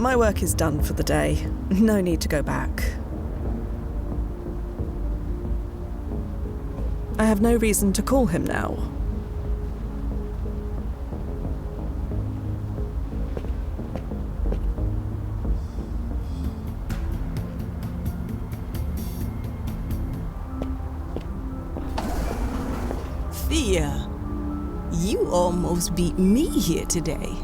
My work is done for the day. No need to go back. I have no reason to call him now. Fia, you almost beat me here today.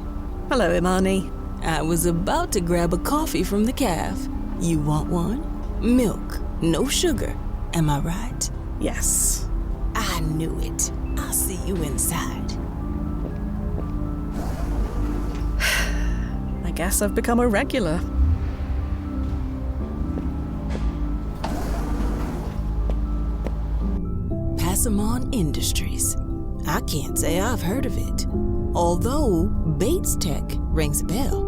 Hello, Imani. I was about to grab a coffee from the caf. You want one? Milk, no sugar. Am I right? Yes. I knew it. I'll see you inside. I guess I've become a regular. Passamon Industries. I can't say I've heard of it. Although Bates Tech rings a bell.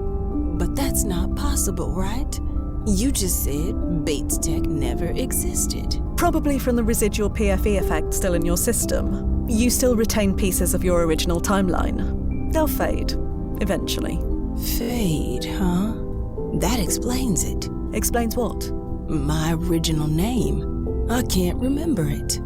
But that's not possible, right? You just said Bates Tech never existed. Probably from the residual PFE effect still in your system. You still retain pieces of your original timeline. They'll fade, eventually. Fade, huh? That explains it. Explains what? My original name. I can't remember it.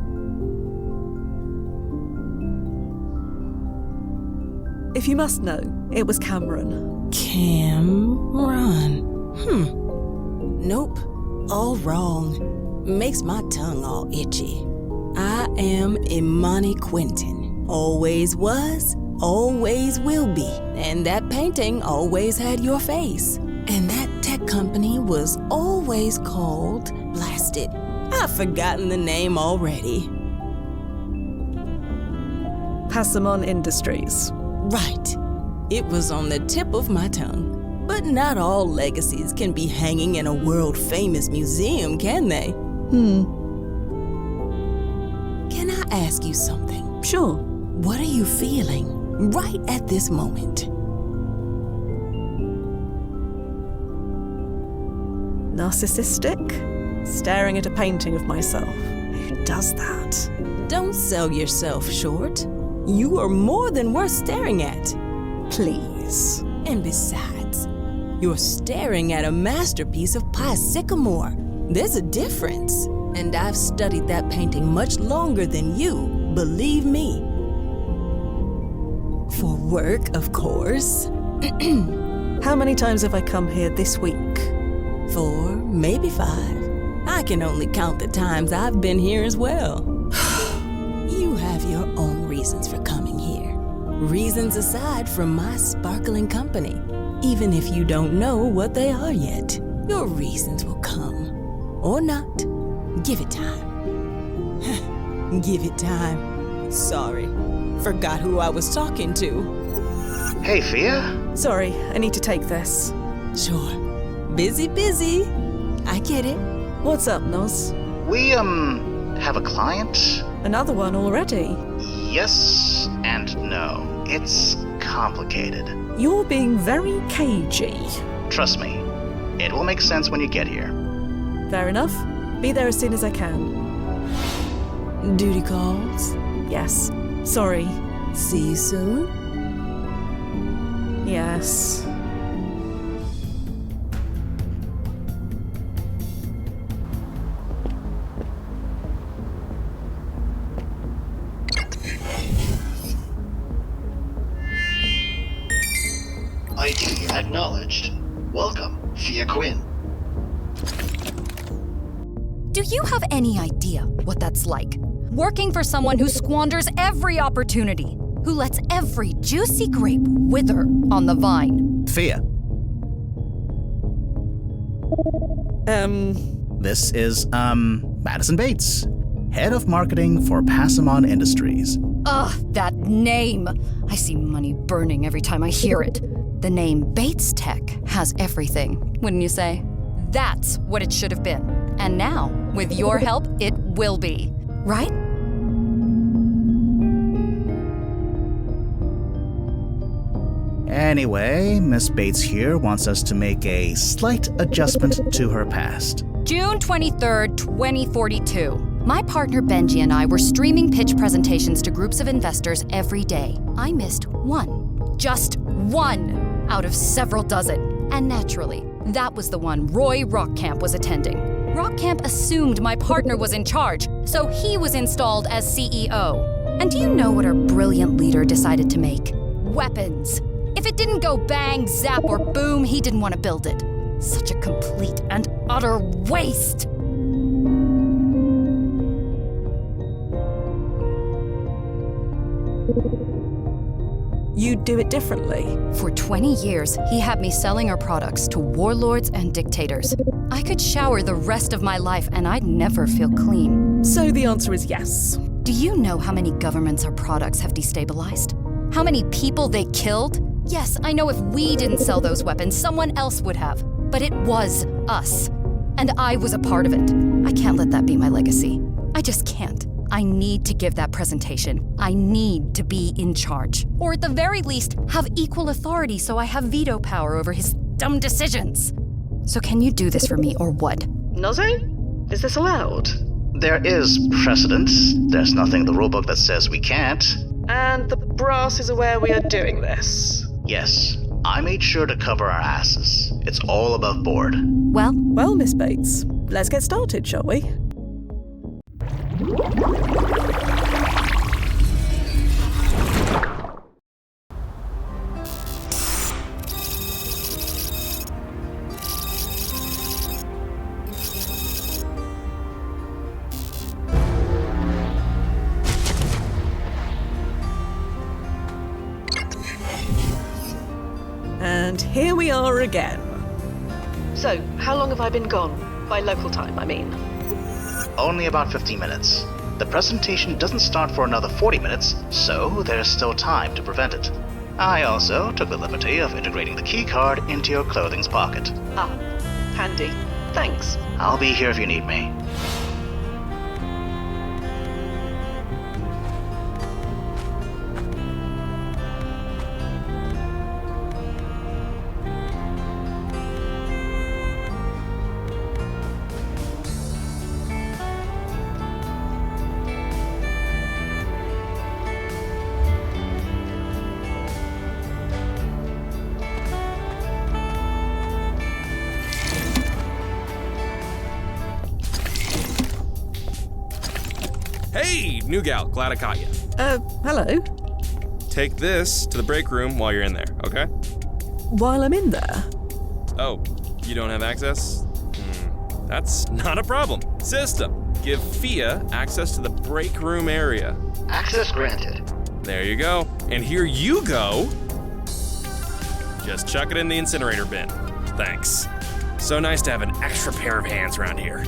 If you must know, it was Cameron. Cameron. Nope. All wrong. Makes my tongue all itchy. I am Imani Quentin. Always was, always will be. And that painting always had your face. And that tech company was always called, blast it, I've forgotten the name already. Passamon Industries. Right. It was on the tip of my tongue. But not all legacies can be hanging in a world-famous museum, can they? Can I ask you something? Sure. What are you feeling right at this moment? Narcissistic? Staring at a painting of myself. Who does that? Don't sell yourself short. You are more than worth staring at. Please. And besides, you're staring at a masterpiece of pie sycamore. There's a difference. And I've studied that painting much longer than you, believe me. For work, of course. How many times have I come here this week? 4, maybe 5. I can only count the times I've been here as well. You have your own reasons for coming here. Reasons aside from my sparkling company. Even if you don't know what they are yet, your reasons will come. Or not. Give it time. Give it time. Sorry. Forgot who I was talking to. Hey, Fia? Sorry, I need to take this. Sure. Busy. I get it. What's up, Noz? We, have a client? Another one already? Yes and no. It's complicated. You're being very cagey. Trust me, it will make sense when you get here. Fair enough. Be there as soon as I can. Duty calls. Yes. Sorry. See you soon? Yes. ID acknowledged. Welcome, Fia Quinn. Do you have any idea what that's like? Working for someone who squanders every opportunity, who lets every juicy grape wither on the vine. Fia. This is, Madison Bates, head of marketing for Passamon Industries. Ugh, that name! I see money burning every time I hear it. The name Bates Tech has everything, wouldn't you say? That's what it should have been. And now, with your help, it will be. Right? Anyway, Miss Bates here wants us to make a slight adjustment to her past. June 23rd, 2042. My partner Benji and I were streaming pitch presentations to groups of investors every day. I missed one. Just one out of several dozen. And naturally, that was the one Roy Rockcamp was attending. Rockcamp assumed my partner was in charge, so he was installed as CEO. And do you know what our brilliant leader decided to make? Weapons. If it didn't go bang, zap, or boom, he didn't want to build it. Such a complete and utter waste. You'd do it differently. For 20 years, he had me selling our products to warlords and dictators. I could shower the rest of my life and I'd never feel clean. So the answer is yes. Do you know how many governments our products have destabilized? How many people they killed? Yes, I know if we didn't sell those weapons, someone else would have. But it was us. And I was a part of it. I can't let that be my legacy. I just can't. I need to give that presentation. I need to be in charge. Or at the very least, have equal authority so I have veto power over his dumb decisions. So can you do this for me or what? Noze? Is this allowed? There is precedent. There's nothing in the rulebook that says we can't. And the brass is aware we are doing this. Yes, I made sure to cover our asses. It's all above board. Well, Well, Miss Bates, let's get started, shall we? And here we are again. So, how long have I been gone? By local time, I mean. Only about 15 minutes. The presentation doesn't start for another 40 minutes, so there's still time to prevent it. I also took the liberty of integrating the keycard into your clothing's pocket. Ah, handy. Thanks. I'll be here if you need me. Hey, new gal, glad I caught you. Hello. Take this to the break room while you're in there, okay? While I'm in there. Oh, you don't have access? That's not a problem. System, give Fia access to the break room area. Access granted. There you go. And here you go. Just chuck it in the incinerator bin. Thanks. So nice to have an extra pair of hands around here.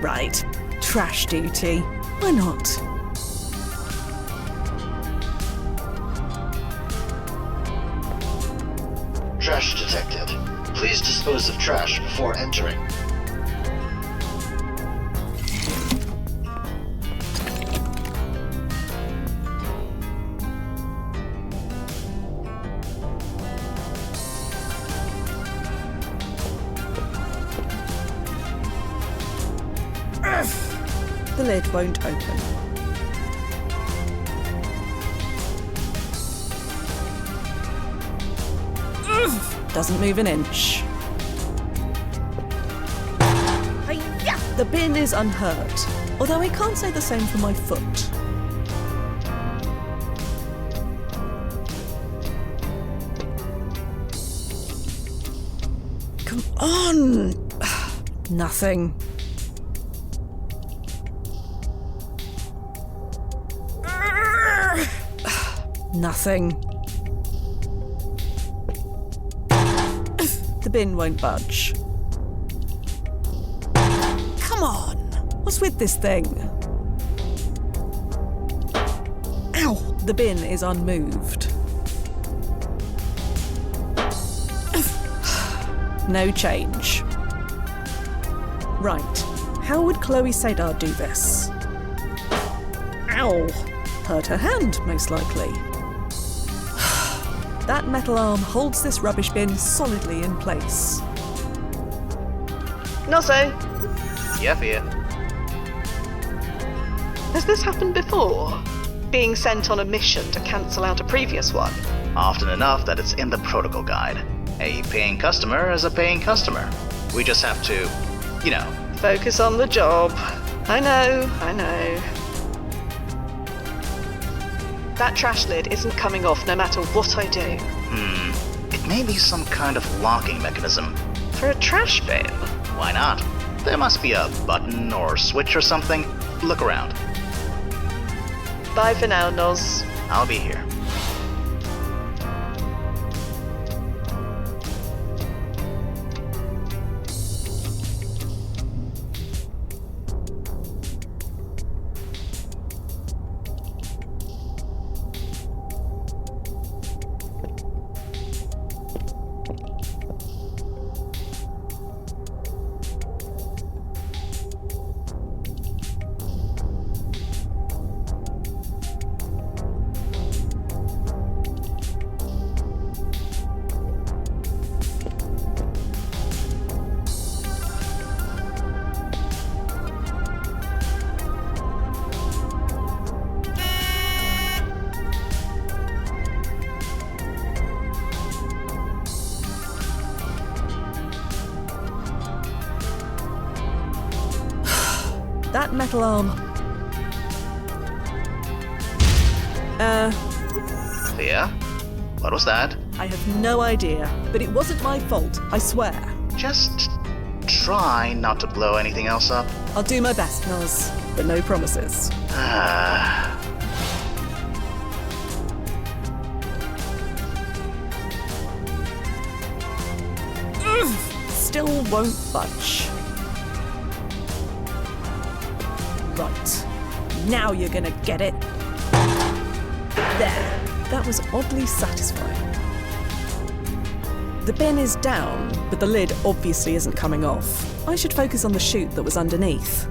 Right. Trash duty. Why not? Trash detected. Please dispose of trash before entering. The lid won't open. Doesn't move an inch. Hi-ya! The bin is unhurt, although I can't say the same for my foot. Come on! Nothing. Nothing. The bin won't budge. Come on! What's with this thing? Ow! The bin is unmoved. No change. Right. How would Chloe Sadar do this? Ow! Hurt her hand, most likely. That metal arm holds this rubbish bin solidly in place. Noze, Yeah, Fia. has this happened before? being sent on a mission to cancel out a previous one. Often enough that it's in the protocol guide. A paying customer is a paying customer. We just have to, Focus on the job. I know. That trash lid isn't coming off no matter what I do. It may be some kind of locking mechanism. For a trash bin? Why not? There must be a button or switch or something. Look around. Bye for now, Noz. I'll be here. That metal arm. Fia? What was that? I have no idea, but it wasn't my fault, I swear. Just try not to blow anything else up. I'll do my best, Noz, but no promises. Still won't budge. Right. Now you're gonna get it. There. That was oddly satisfying. The bin is down, but the lid obviously isn't coming off. I should focus on the chute that was underneath.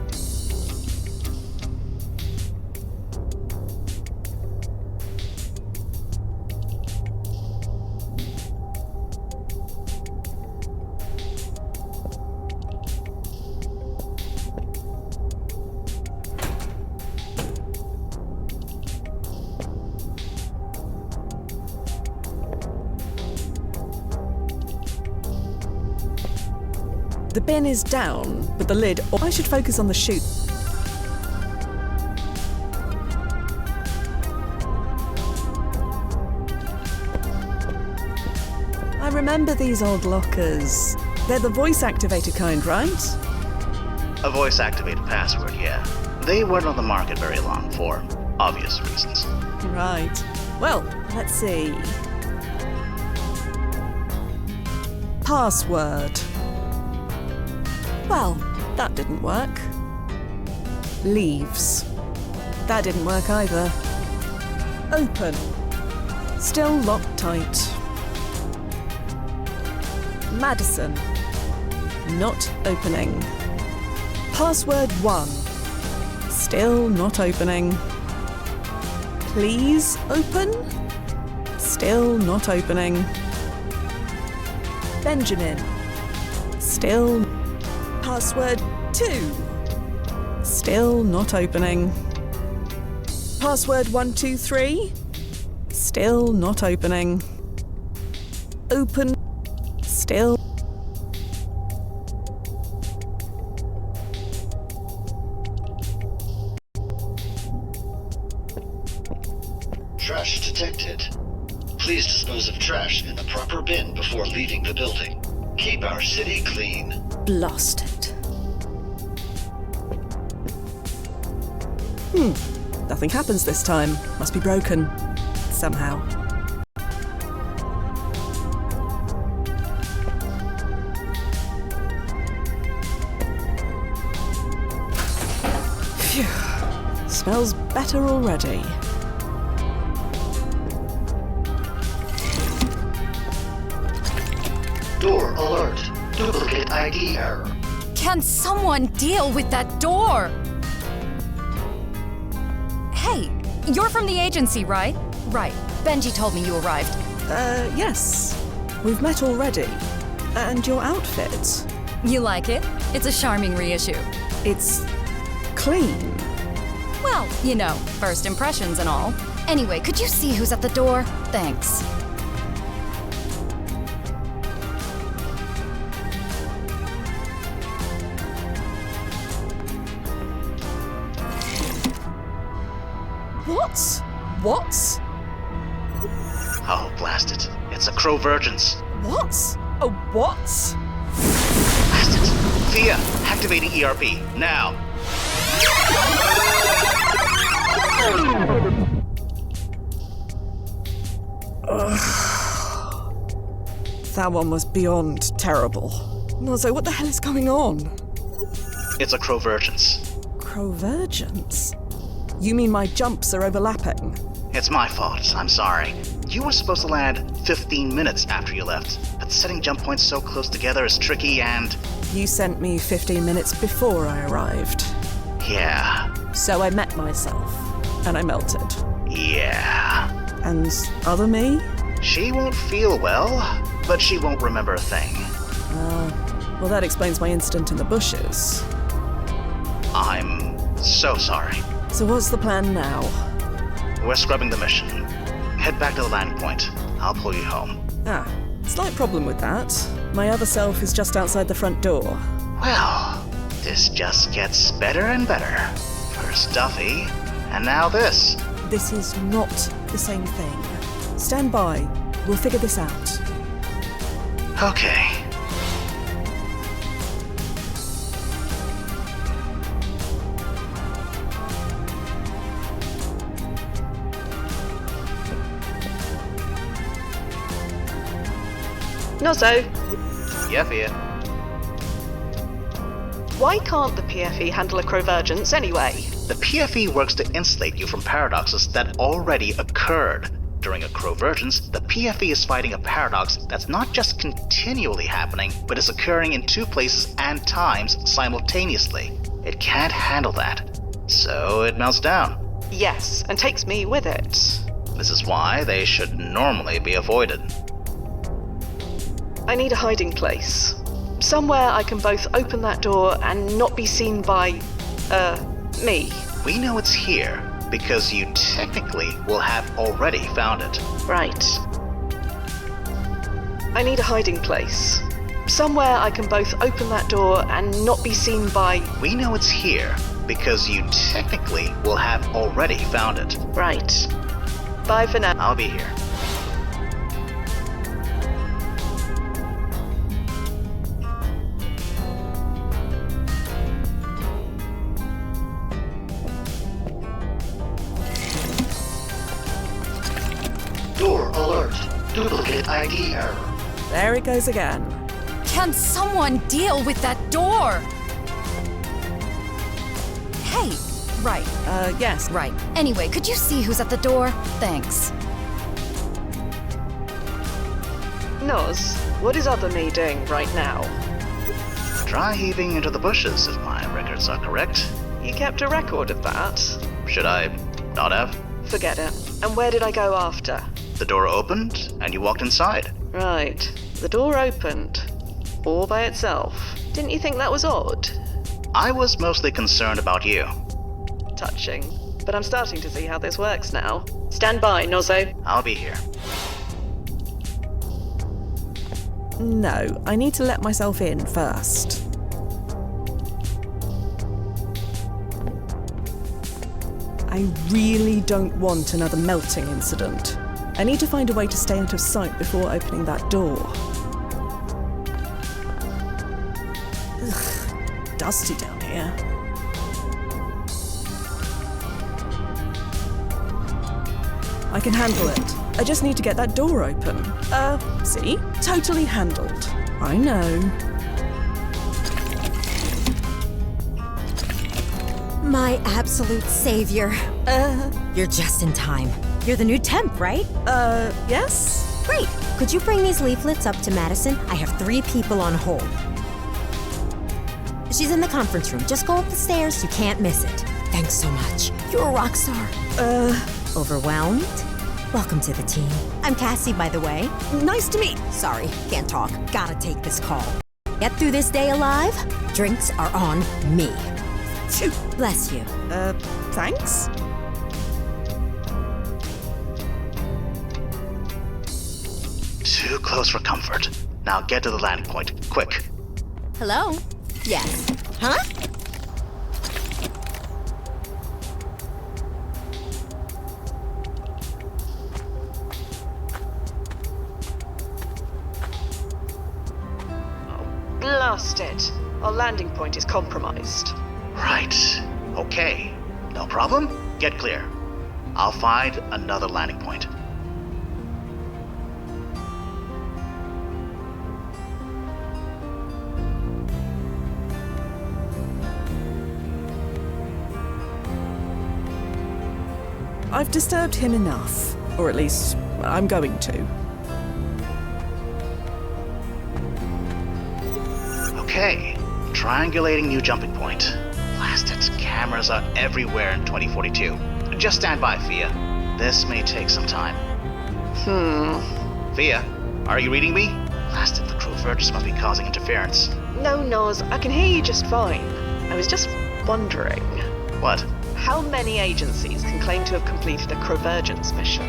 The bin is down, but the lid... I should focus on the chute. I remember these old lockers. They're the voice-activated kind, right? A voice-activated password, yeah. They weren't on the market very long for obvious reasons. Right. Well, let's see. Password. Well, that didn't work. Leaves. That didn't work either. Open. Still locked tight. Madison. Not opening. Password 1. Still not opening. Please open. Still not opening. Benjamin. Still. Password 2. Still not opening. Password 123. Still not opening. Open. Still. Trash detected. Please dispose of trash in the proper bin before leaving the building. Keep our city clean. Blasted. Nothing happens this time. Must be broken. Somehow. Phew. Smells better already. Door alert. Duplicate ID error. Can someone deal with that door? Hey, you're from the agency, right? Right. Benji told me you arrived. Yes. We've met already. And your outfit. You like it? It's a charming reissue. It's clean. Well, you know, first impressions and all. Anyway, could you see who's at the door? Thanks. What? Oh, blast it. It's a Crovergence. What? A what? Blast it. Fia, activating ERP, now. That one was beyond terrible. Nozo, what the hell is going on? It's a Crovergence. Crovergence? You mean my jumps are overlapping? It's my fault, I'm sorry. You were supposed to land 15 minutes after you left, but setting jump points so close together is tricky and... You sent me 15 minutes before I arrived. Yeah. So I met myself, and I melted. Yeah. And other me? She won't feel well, but she won't remember a thing. Well, that explains my incident in the bushes. I'm so sorry. So what's the plan now? We're scrubbing the mission. Head back to the landing point. I'll pull you home. Slight problem with that. My other self is just outside the front door. Well, this just gets better and better. First Duffy, and now this. This is not the same thing. Stand by. We'll figure this out. Okay. Nozo, Yeah, Fia. why can't the PFE handle a Crovergence anyway? The PFE works to insulate you from paradoxes that already occurred. During a Crovergence, the PFE is fighting a paradox that's not just continually happening, but is occurring in two places and times simultaneously. It can't handle that, so it melts down. Yes, and takes me with it. This is why they should normally be avoided. I need a hiding place. Somewhere I can both open that door and not be seen by, me. We know it's here because you technically will have already found it. Right. I need a hiding place. Somewhere I can both open that door and not be seen by... We know it's here because you technically will have already found it. Right. Bye for now. I'll be here. Door alert. Duplicate ID error. There it goes again. Can someone deal with that door? Hey, right, Yes. right. Anyway, could you see who's at the door? Thanks. Noz, what is other me doing right now? Dry heaving into the bushes, if my records are correct. You kept a record of that? Should I not have? Forget it. And where did I go after? The door opened, and you walked inside. Right. The door opened. All by itself. Didn't you think that was odd? I was mostly concerned about you. Touching. But I'm starting to see how this works now. Stand by, Nozo. I'll be here. No, I need to let myself in first. I really don't want another melting incident. I need to find a way to stay out of sight before opening that door. Ugh, dusty down here. I can handle it. I just need to get that door open. See? Totally handled. I know. My absolute savior. You're just in time. You're the new temp, right? Yes? Great. Could you bring these leaflets up to Madison? I have 3 people on hold. She's in the conference room. Just go up the stairs. You can't miss it. Thanks so much. You're a rock star. Overwhelmed? Welcome to the team. I'm Cassie, by the way. Nice to meet. Sorry, can't talk. Gotta take this call. Get through this day alive? Drinks are on me. Bless you. Thanks. Too close for comfort. Now get to the landing point, quick. Hello? Yes. Huh? Blast it. Our landing point is compromised. Right. Okay. No problem. Get clear. I'll find another landing point. I've disturbed him enough. Or at least, I'm going to. Okay. Triangulating new jumping point. Blast it. Cameras are everywhere in 2042. Just stand by, Fia. This may take some time. Fia, are you reading me? Blast it. The crew verges must be causing interference. No, Noz, I can hear you just fine. I was just wondering. What? How many agencies can claim to have completed a Convergence mission?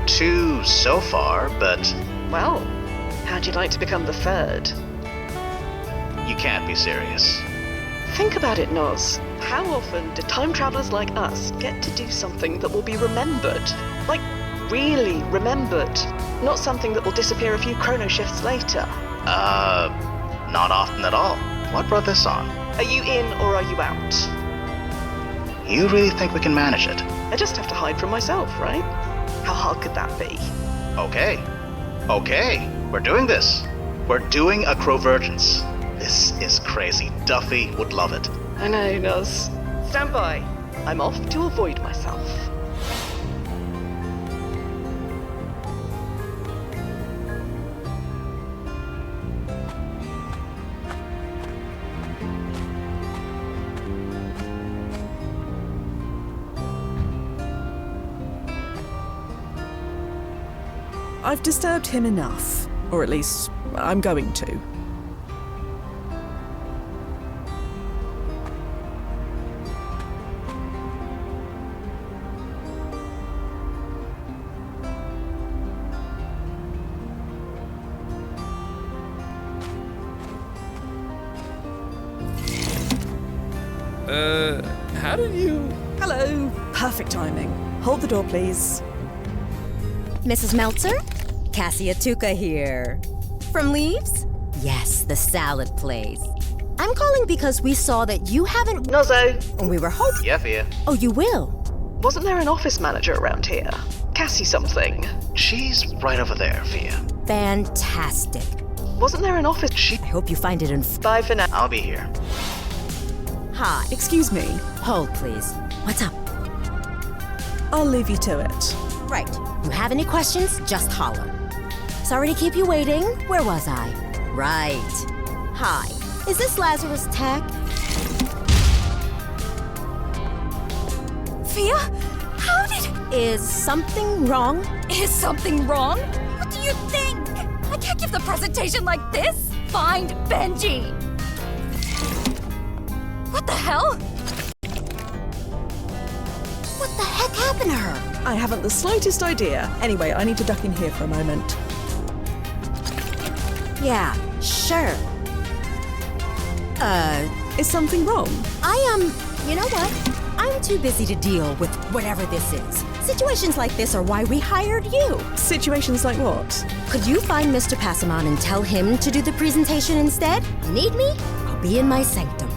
2 so far, but Well, how'd you like to become the third? you can't be serious. Think about it, Noz. How often do time travelers like us get to do something that will be remembered? Like, really remembered. Not something that will disappear a few chrono shifts later. Not often at all. What brought this on? Are you in or are you out? You really think we can manage it? I just have to hide from myself, right? How hard could that be? Okay, we're doing this. We're doing a Convergence. This is crazy. Duffy would love it. I know, Noz. Stand by. I'm off to avoid myself. I've disturbed him enough. Or at least, I'm going to. How did you... Hello. Perfect timing. Hold the door, please. Mrs. Meltzer? Cassia Tuca here. From Leaves? Yes, the salad place. I'm calling because we saw that you haven't... Nozzo, And we were hoping... Yeah, Fia. Oh, you will? wasn't there an office manager around here? Cassie something. She's right over there, Fia. Fantastic. Wasn't there an office... I hope you find it in... Bye for now. I'll be here. Hi. Excuse me. Hold, please. What's up? I'll leave you to it. Right. You have any questions, just holler. Sorry to keep you waiting. Where was I? Right. Hi. Is this Lazarus Tech? Fia? How did... Is something wrong? Is something wrong? What do you think? I can't give the presentation like this. Find Benji. What the hell? What the heck happened to her? I haven't the slightest idea. Anyway, I need to duck in here for a moment. Yeah, sure. Is something wrong? You know what? I'm too busy to deal with whatever this is. Situations like this are why we hired you. Situations like what? Could you find Mr. Passamon and tell him to do the presentation instead? Need me? I'll be in my sanctum.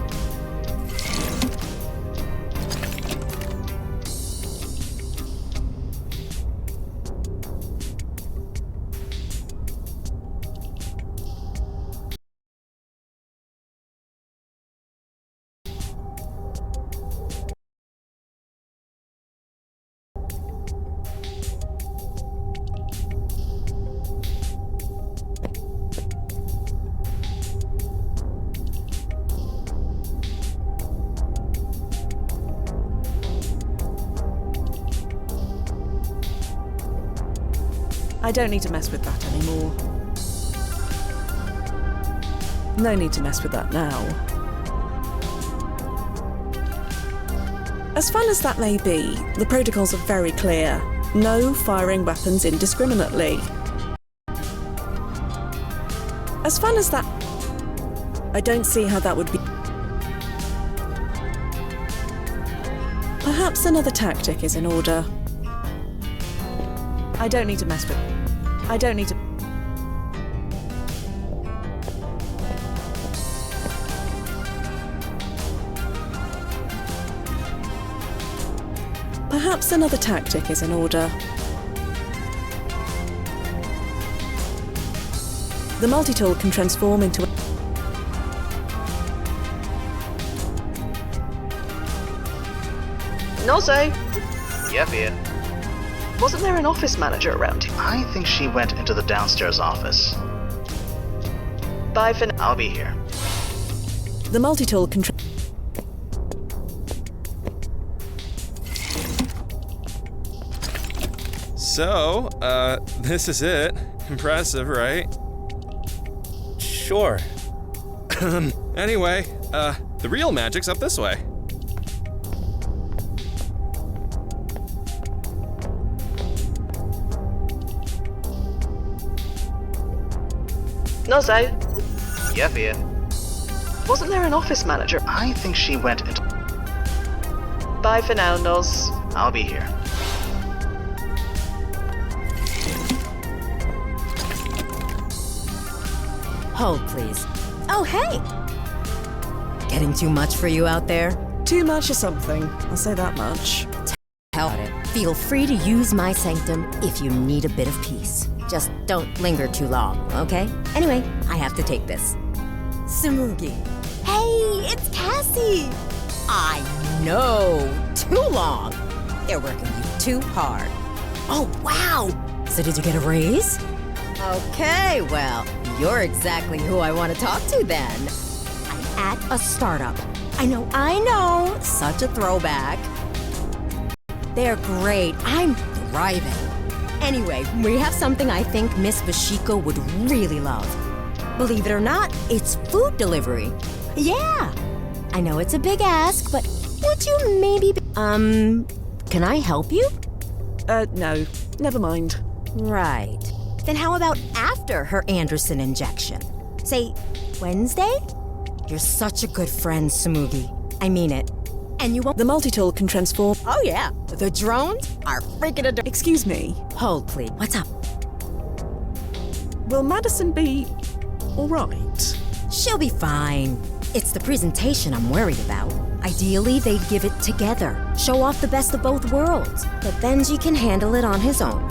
I don't need to mess with that anymore. No need to mess with that now. As fun as that may be, the protocols are very clear. No firing weapons indiscriminately. As fun as that... I don't see how that would be... Perhaps another tactic is in order. I don't need to mess with... I don't need to... Perhaps another tactic is in order. The multi-tool can transform into... Nozzo, Yeah, Fia. wasn't there an office manager around here? I think she went into the downstairs office. Bye for now. I'll be here. The multi-tool can... So, this is it. Impressive, right? Sure. Anyway, the real magic's up this way. Nozzo, Yeah, Fia. wasn't there an office manager? I think she went into... Bye for now, Noz. I'll be here. Hold, please. Oh, hey! Getting too much for you out there? Too much or something, I'll say that much. How about it? Feel free to use my sanctum if you need a bit of peace. Just don't linger too long, okay? Anyway, I have to take this. Sumugi. Hey, it's Cassie! I know! Too long! They're working you too hard. Oh, wow! So did you get a raise? Okay, well, you're exactly who I want to talk to then. I'm at a startup. I know, such a throwback. They're great. I'm thriving. Anyway, we have something I think Miss Vashiko would really love. Believe it or not, it's food delivery. Yeah. I know it's a big ask, but would you maybe... can I help you? No, never mind. Right. Then how about after her Anderson injection? Say, Wednesday? You're such a good friend, Sumugi. I mean it. And you won't... The multi-tool can transform... Oh yeah, the drones are freaking adorable. Excuse me, Hold, please. What's up? will Madison be... alright? She'll be fine. It's the presentation I'm worried about. Ideally, they'd give it together. Show off the best of both worlds. But Benji can handle it on his own.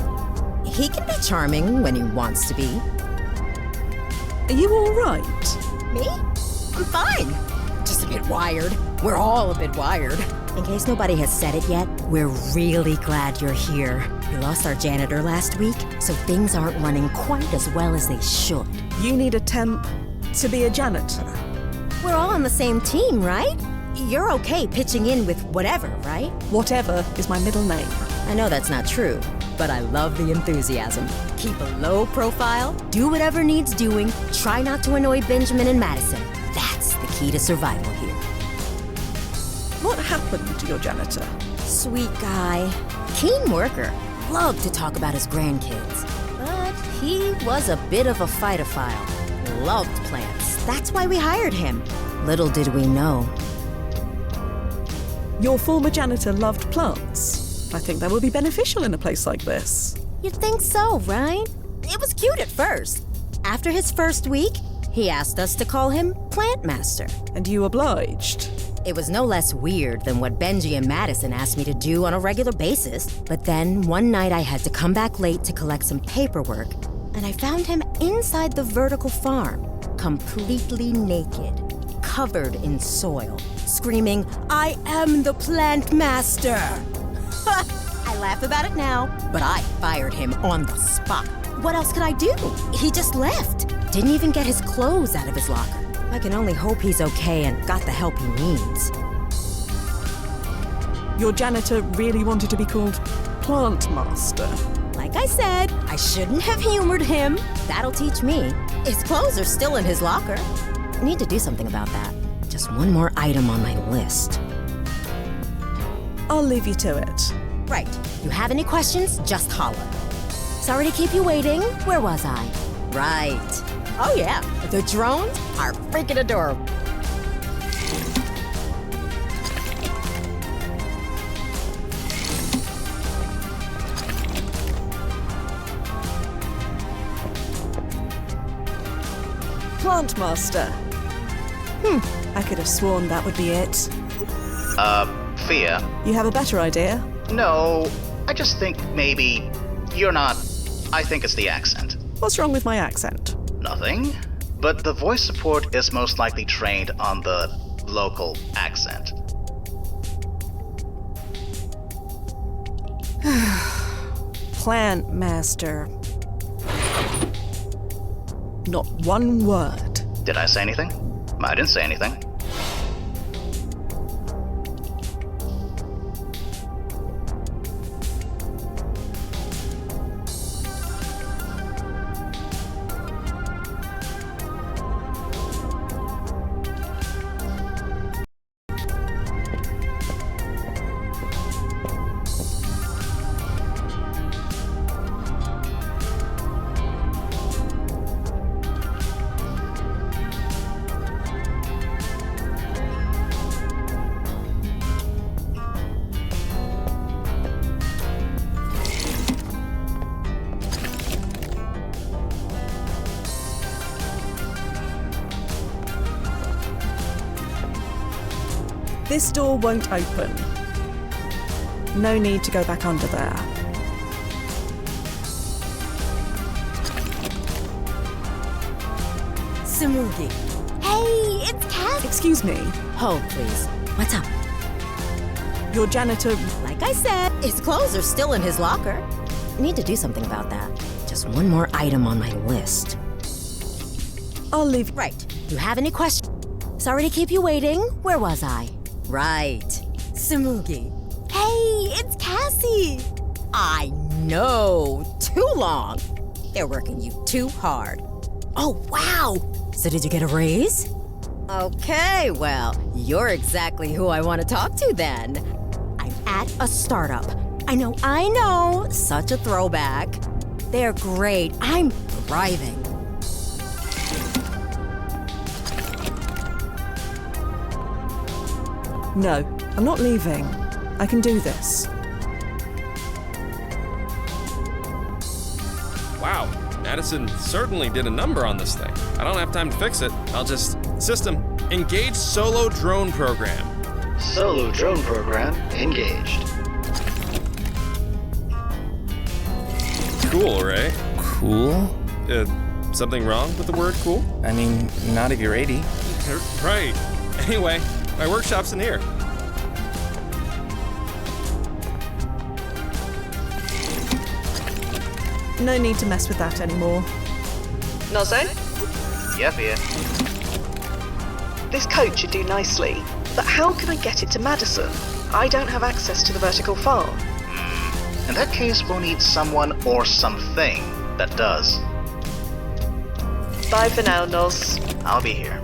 He can be charming when he wants to be. Are you alright? Me? I'm fine. Just a bit wired. We're all a bit wired. In case nobody has said it yet, we're really glad you're here. We lost our janitor last week, so things aren't running quite as well as they should. You need a temp to be a janitor. We're all on the same team, right? You're okay pitching in with whatever, right? Whatever is my middle name. I know that's not true, but I love the enthusiasm. Keep a low profile, do whatever needs doing, try not to annoy Benjamin and Madison. That's the key to survival here. What happened to your janitor? Sweet guy. Keen worker. Loved to talk about his grandkids. But he was a bit of a fightophile. Loved plants. That's why we hired him. Little did we know. Your former janitor loved plants. I think that would be beneficial in a place like this. You'd think so, right? It was cute at first. After his first week, he asked us to call him Plant Master. And you obliged. It was no less weird than what Benji and Madison asked me to do on a regular basis. But then one night I had to come back late to collect some paperwork, and I found him inside the vertical farm, completely naked, covered in soil, screaming, "I am the Plant Master!" I laugh about it now, but I fired him on the spot. What else could I do? He just left. Didn't even get his clothes out of his locker. I can only hope he's okay and got the help he needs. Your janitor really wanted to be called Plant Master. Like I said, I shouldn't have humored him. That'll teach me. His clothes are still in his locker. I need to do something about that. Just one more item on my list. I'll leave you to it. Right. You have any questions, just holler. Sorry to keep you waiting. Where was I? Right. Oh yeah, the drones are freaking adorable. Plant Master. I could have sworn that would be it. Fia? You have a better idea? No, I just think maybe you're not. I think it's the accent. What's wrong with my accent? Nothing. But the voice support is most likely trained on the local accent. Plant Master. Not one word. Did I say anything? I didn't say anything. This door won't open. No need to go back under there. Samugi. Hey, it's Cass. Excuse me, Hold, please. What's up? your janitor. Like I said, his clothes are still in his locker. Need to do something about that. Just one more item on my list. I'll leave. Right. You have any questions? Sorry to keep you waiting. Where was I? Right. Samugi. Hey, it's Cassie. I know. Too long. They're working you too hard. Oh, wow. So did you get a raise? Okay, well, you're exactly who I want to talk to then. I'm at a startup. I know. Such a throwback. They're great. I'm thriving. No, I'm not leaving. I can do this. Wow, Madison certainly did a number on this thing. I don't have time to fix it. I'll just... System, engage solo drone program. Solo drone program engaged. Cool, right? Cool? Something wrong with the word cool? I mean, not if you're 80. Right. Anyway, my workshop's in here. No need to mess with that anymore. Nozzo? Yeah, Fia. This code should do nicely, but how can I get it to Madison? I don't have access to the vertical farm. In that case, we'll need someone or something that does. Bye for now, Noz. I'll be here.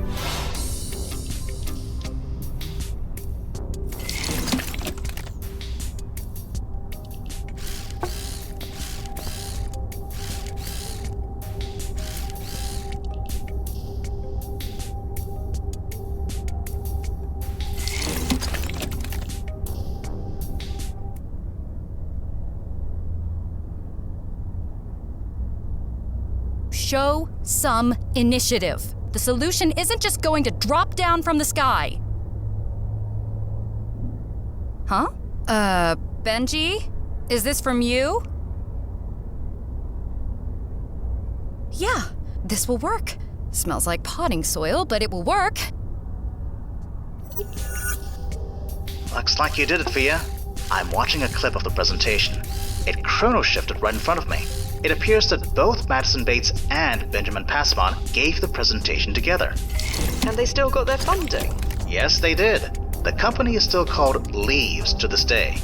Show some initiative. The solution isn't just going to drop down from the sky. Huh? Benji? Is this from you? Yeah, this will work. Smells like potting soil, but it will work. Looks like you did it, Fia. I'm watching a clip of the presentation. It chrono-shifted right in front of me. It appears that both Madison Bates and Benjamin Passamon gave the presentation together. And they still got their funding. Yes, they did. The company is still called Leaves to this day.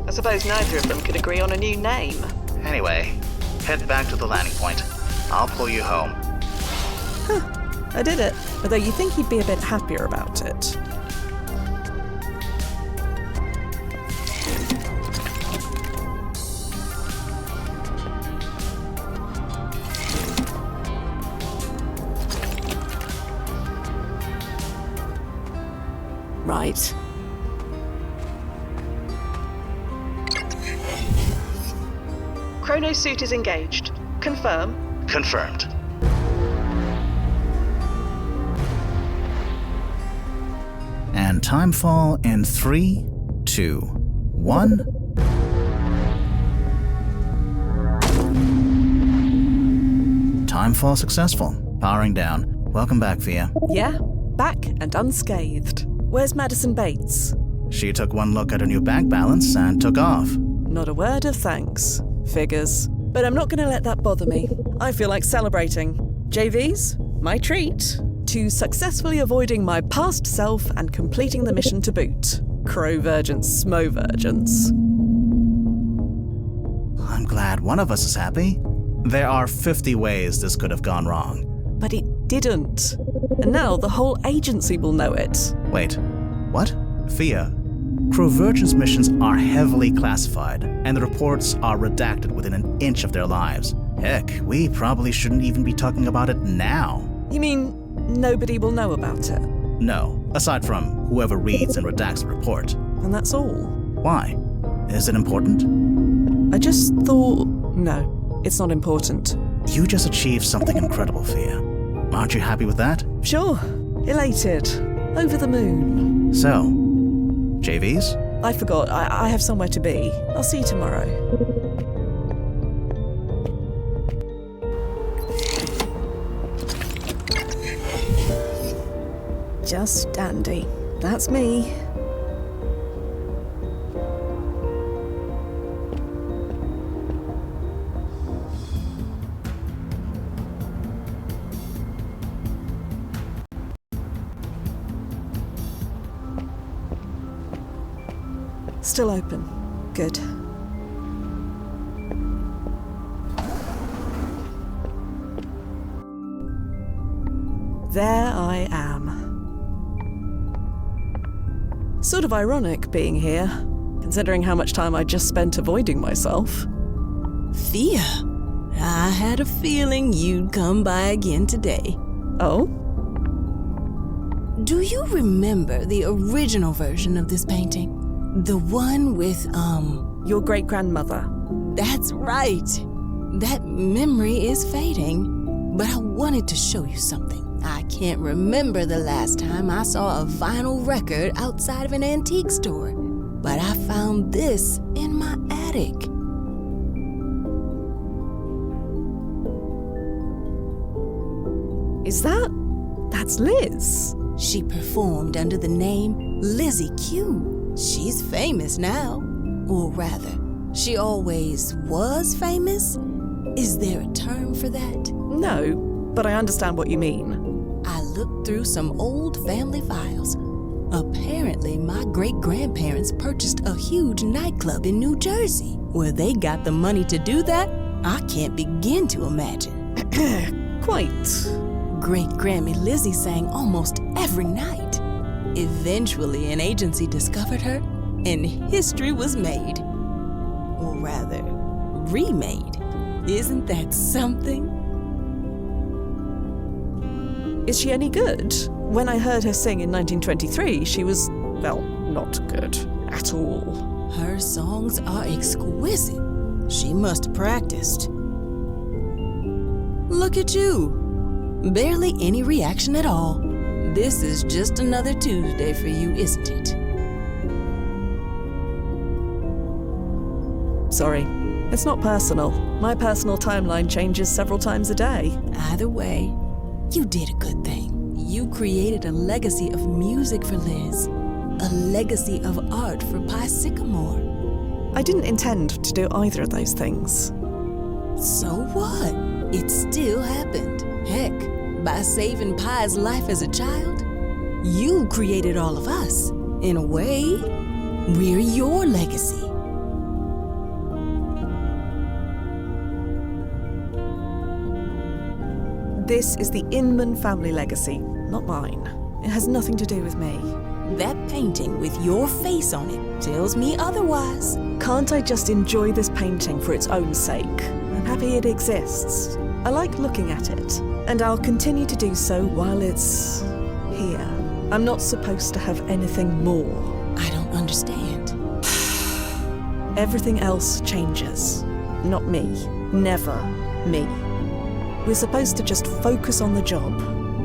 I suppose neither of them could agree on a new name. Anyway, head back to the landing point. I'll pull you home. I did it, although you think he'd be a bit happier about it. Right. Chrono suit is engaged. Confirm. Confirmed. And timefall in 3, 2, 1. Timefall successful. Powering down. Welcome back, Fia. Yeah, back and unscathed. Where's Madison Bates? She took one look at her new bank balance and took off. Not a word of thanks. Figures. But I'm not going to let that bother me. I feel like celebrating. JVs, my treat. To successfully avoiding my past self and completing the mission to boot. Crow-virgins, smo-virgins. I'm glad one of us is happy. There are 50 ways this could have gone wrong. But it didn't. And now the whole agency will know it. Wait, what? Fia, Crow-virgins missions are heavily classified, and the reports are redacted within an inch of their lives. Heck, we probably shouldn't even be talking about it now. You mean nobody will know about it? No, aside from whoever reads and redacts the report. And that's all? Why? Is it important? I just thought... No, it's not important. You just achieved something incredible, Fia. Aren't you happy with that? Sure. Elated. Over the moon. So, JVs? I forgot. I have somewhere to be. I'll see you tomorrow. Just dandy. That's me. Still open. Good. There I am. Sort of ironic being here, considering how much time I just spent avoiding myself. Fia, I had a feeling you'd come by again today. Oh? Do you remember the original version of this painting? The one with, Your great-grandmother. That's right. That memory is fading, but I wanted to show you something. I can't remember the last time I saw a vinyl record outside of an antique store, but I found this in my attic. Is that's Liz? She performed under the name Lizzie Q. She's famous now. Or rather, she always was famous? Is there a term for that? No, but I understand what you mean. I looked through some old family files. Apparently, my great-grandparents purchased a huge nightclub in New Jersey. Where they got the money to do that, I can't begin to imagine. Quite. Great-Grammy Lizzie sang almost every night. Eventually, an agency discovered her, and history was made. Or rather, remade. Isn't that something? Is she any good? When I heard her sing in 1923, she was, well, not good at all. Her songs are exquisite. She must have practiced. Look at you. Barely any reaction at all. This is just another Tuesday for you, isn't it? Sorry. It's not personal. My personal timeline changes several times a day. Either way, you did a good thing. You created a legacy of music for Liz. A legacy of art for Pi Sycamore. I didn't intend to do either of those things. So what? It still happened. Heck, by saving Pi's life as a child, you created all of us. In a way, we're your legacy. This is the Inman family legacy, not mine. It has nothing to do with me. That painting with your face on it tells me otherwise. Can't I just enjoy this painting for its own sake? I'm happy it exists. I like looking at it, and I'll continue to do so while it's here. I'm not supposed to have anything more. I don't understand. Everything else changes. Not me. Never me. We're supposed to just focus on the job.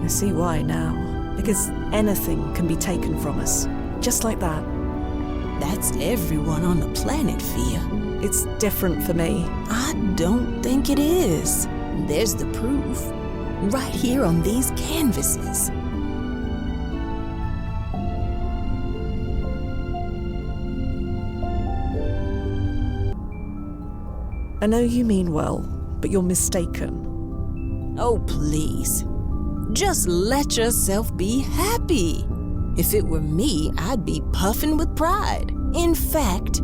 I see why now. Because anything can be taken from us. Just like that. That's everyone on the planet, Fia. It's different for me. I don't think it is. There's the proof. Right here on these canvases. I know you mean well, but you're mistaken. Oh, please. Just let yourself be happy. If it were me, I'd be puffing with pride. In fact,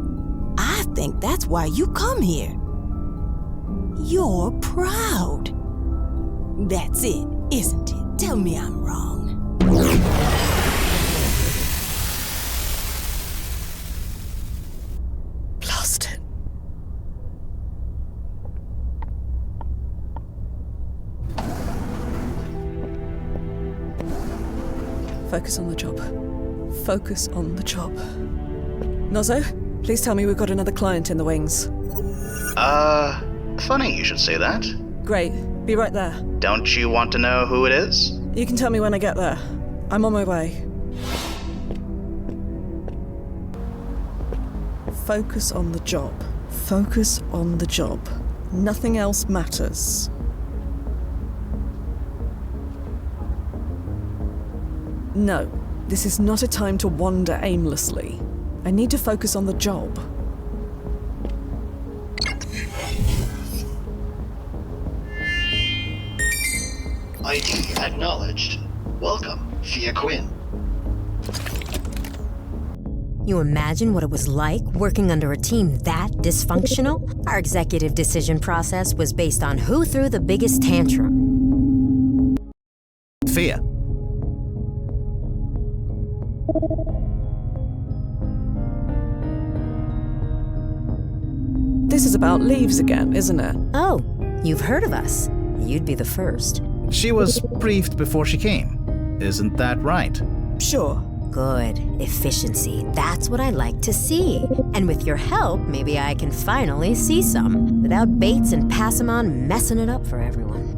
I think that's why you come here. You're proud. That's it, isn't it? Tell me I'm wrong. Blast it. Focus on the job. Focus on the job. Nozzo, please tell me we've got another client in the wings. Funny you should say that. Great. Be right there. Don't you want to know who it is? You can tell me when I get there. I'm on my way. Focus on the job. Focus on the job. Nothing else matters. No, this is not a time to wander aimlessly. I need to focus on the job. ID acknowledged. Welcome, Fia Quinn. You imagine what it was like working under a team that dysfunctional? Our executive decision process was based on who threw the biggest tantrum. Fia. This is about leaves again, isn't it? Oh, you've heard of us. You'd be the first. She was briefed before she came. Isn't that right? Sure. Good. Efficiency. That's what I like to see. And with your help, maybe I can finally see some, without Bates and Passamon messing it up for everyone.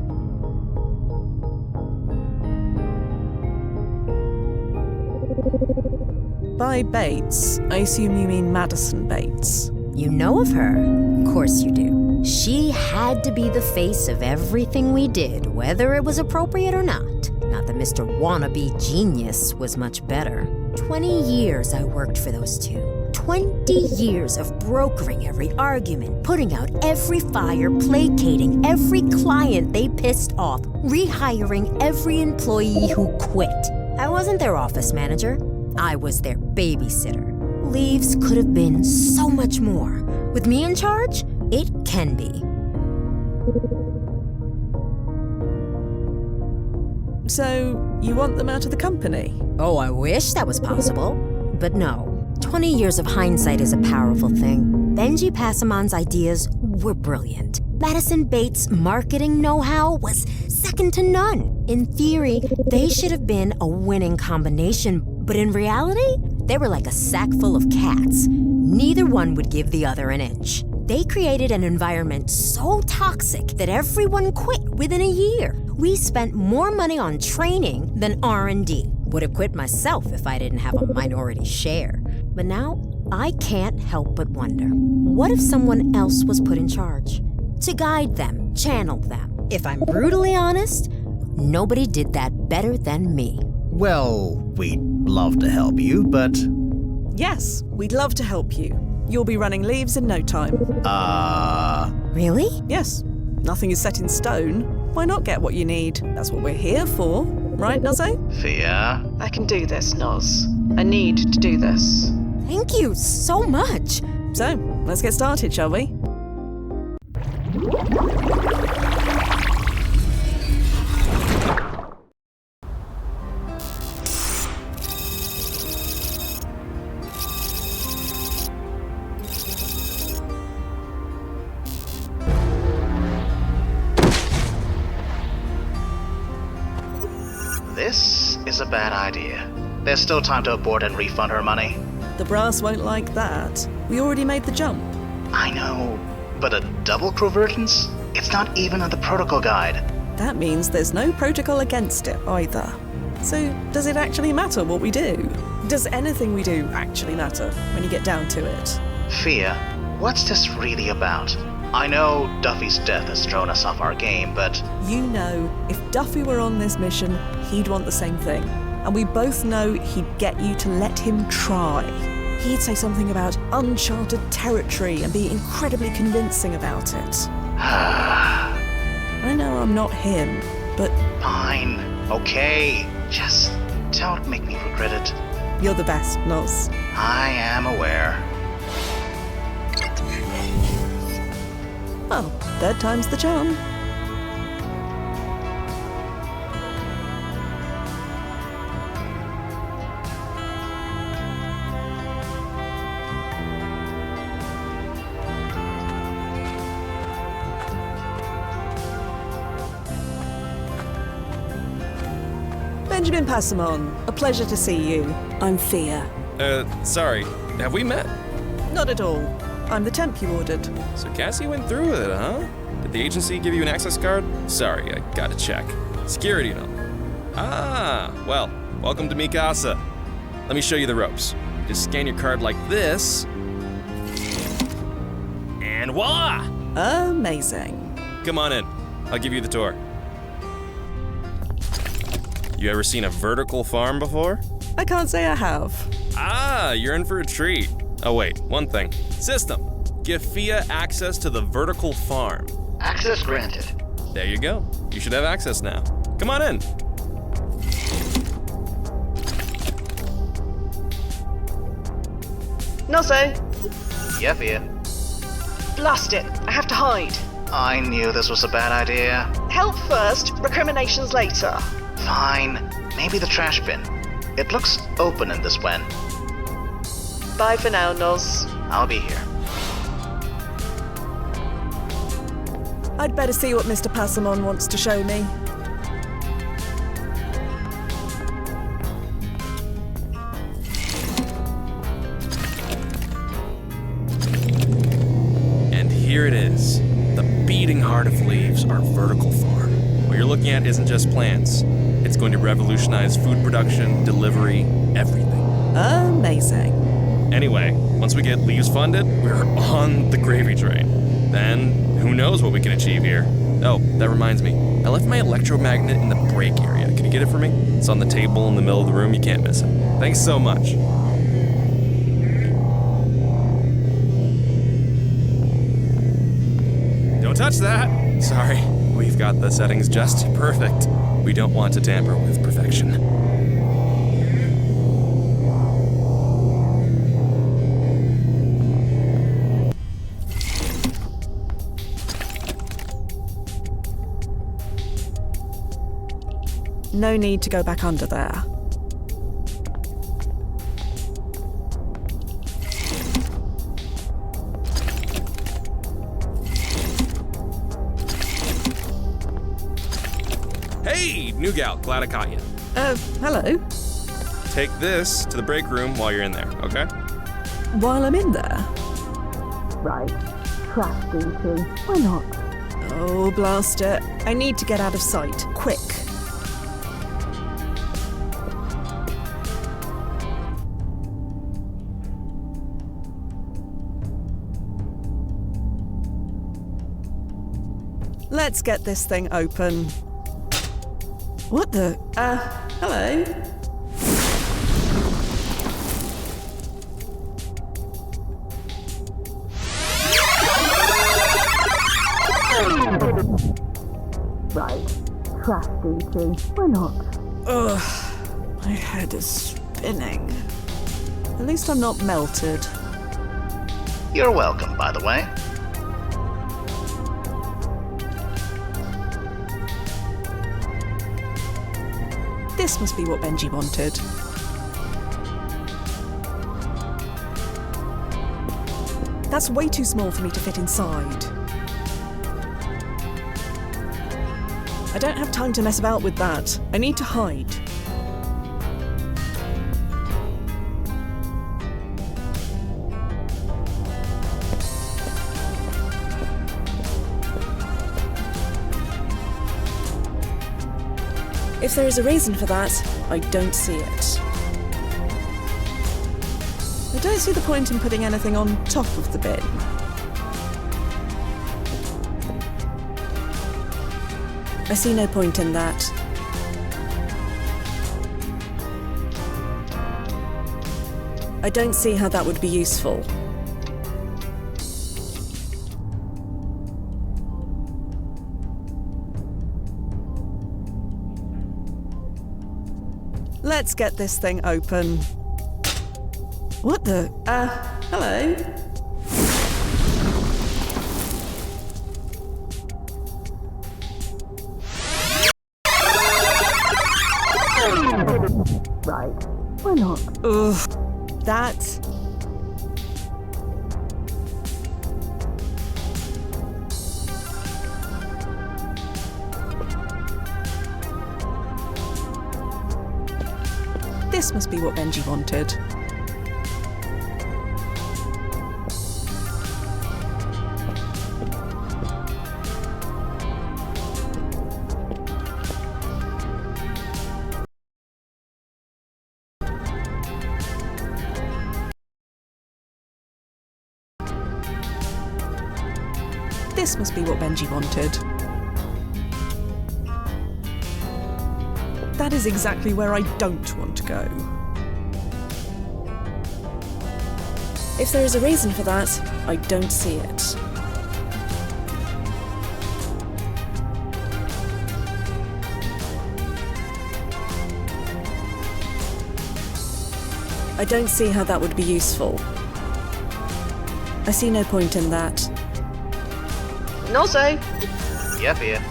By Bates, I assume you mean Madison Bates. You know of her? Of course you do. She had to be the face of everything we did, whether it was appropriate or not. Not that Mr. Wannabe Genius was much better. 20 years I worked for those two. 20 years of brokering every argument, putting out every fire, placating every client they pissed off, rehiring every employee who quit. I wasn't their office manager. I was their babysitter. Leaves could have been so much more. With me in charge, it can be. So, you want them out of the company? Oh, I wish that was possible. But no. 20 years of hindsight is a powerful thing. Benji Passamon's ideas were brilliant. Madison Bates' marketing know-how was second to none. In theory, they should have been a winning combination, but in reality, they were like a sack full of cats. Neither one would give the other an inch. They created an environment so toxic that everyone quit within a year. We spent more money on training than R&D. Would have quit myself if I didn't have a minority share. But now, I can't help but wonder, what if someone else was put in charge? To guide them, channel them. If I'm brutally honest, nobody did that better than me. Well, we'd love to help you, but... Yes, we'd love to help you. You'll be running Leaves in no time. Really? Yes. Nothing is set in stone. Why not get what you need? That's what we're here for. Right, Nozzo? Fia? I can do this, Noz. I need to do this. Thank you so much. So, let's get started, shall we? This is a bad idea. There's still time to abort and refund her money. The brass won't like that. We already made the jump. I know, but a double convergence? It's not even in the protocol guide. That means there's no protocol against it either. So, does it actually matter what we do? Does anything we do actually matter when you get down to it? Fia, what's this really about? I know Duffy's death has thrown us off our game, but... You know, if Duffy were on this mission, he'd want the same thing. And we both know he'd get you to let him try. He'd say something about uncharted territory and be incredibly convincing about it. I know I'm not him, but... Fine. Okay. Just don't make me regret it. You're the best, Noz. I am aware. Well, third time's the charm. Benjamin Passamon, a pleasure to see you. I'm Fia. Sorry. Have we met? Not at all. I'm the temp you ordered. So Cassie went through with it, huh? Did the agency give you an access card? Sorry, I gotta check. Security and all. Ah, well, welcome to Mikasa. Let me show you the ropes. Just scan your card like this. And voila! Amazing. Come on in. I'll give you the tour. You ever seen a vertical farm before? I can't say I have. Ah, you're in for a treat. Oh wait, one thing. System. Give Fia access to the vertical farm. Access granted. There you go. You should have access now. Come on in. Nozo, Yeah, Fia. blast it. I have to hide. I knew this was a bad idea. Help first, recriminations later. Fine. Maybe the trash bin. It looks open in this wen. Bye for now, Noz. I'll be here. I'd better see what Mr. Passamon wants to show me. And here it is. The beating heart of leaves, our vertical farm. What you're looking at isn't just plants. It's going to revolutionize food production, delivery, everything. Amazing. Anyway, once we get leaves funded, we're on the gravy train. Then, who knows what we can achieve here. Oh, that reminds me. I left my electromagnet in the break area. Can you get it for me? It's on the table in the middle of the room. You can't miss it. Thanks so much. Don't touch that! Sorry, we've got the settings just perfect. We don't want to tamper with perfection. No need to go back under there. Hey, new gal, glad I caught you. Hello? Take this to the break room while you're in there, okay? While I'm in there? Right. Trash eating. Why not? Oh, blast it. I need to get out of sight. Quick. Let's get this thing open. What the? Hello? Right. Trash eating. Why not? Ugh. My head is spinning. At least I'm not melted. You're welcome, by the way. This must be what Benji wanted. That's way too small for me to fit inside. I don't have time to mess about with that. I need to hide. If there is a reason for that, I don't see it. I don't see the point in putting anything on top of the bin. I see no point in that. I don't see how that would be useful. Let's get this thing open. What the? Hello? Right. Why not? Ugh. That. This must be what Benji wanted. This must be what Benji wanted. That is exactly where I don't want to go. If there is a reason for that, I don't see it. I don't see how that would be useful. I see no point in that. Nozzo, Yeah, Fia.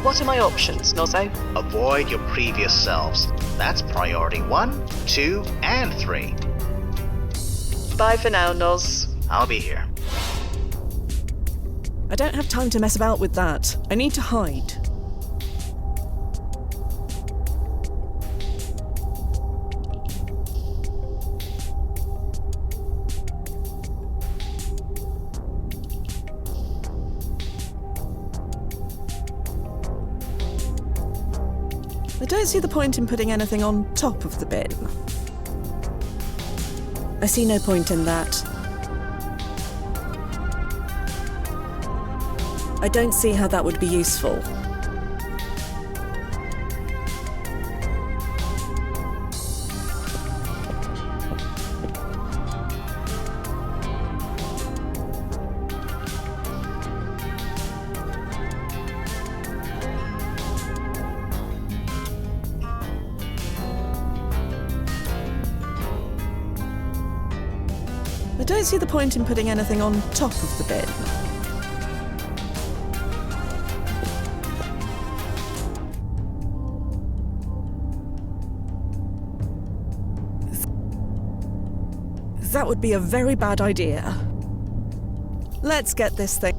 what are my options, Nozzo? Avoid your previous selves. That's priority 1, 2, and 3. Bye for now, Noz. I'll be here. I don't have time to mess about with that. I need to hide. I don't see the point in putting anything on top of the bin. I see no point in that. I don't see how that would be useful. I don't see the point in putting anything on top of the bin. That would be a very bad idea. Let's get this thing.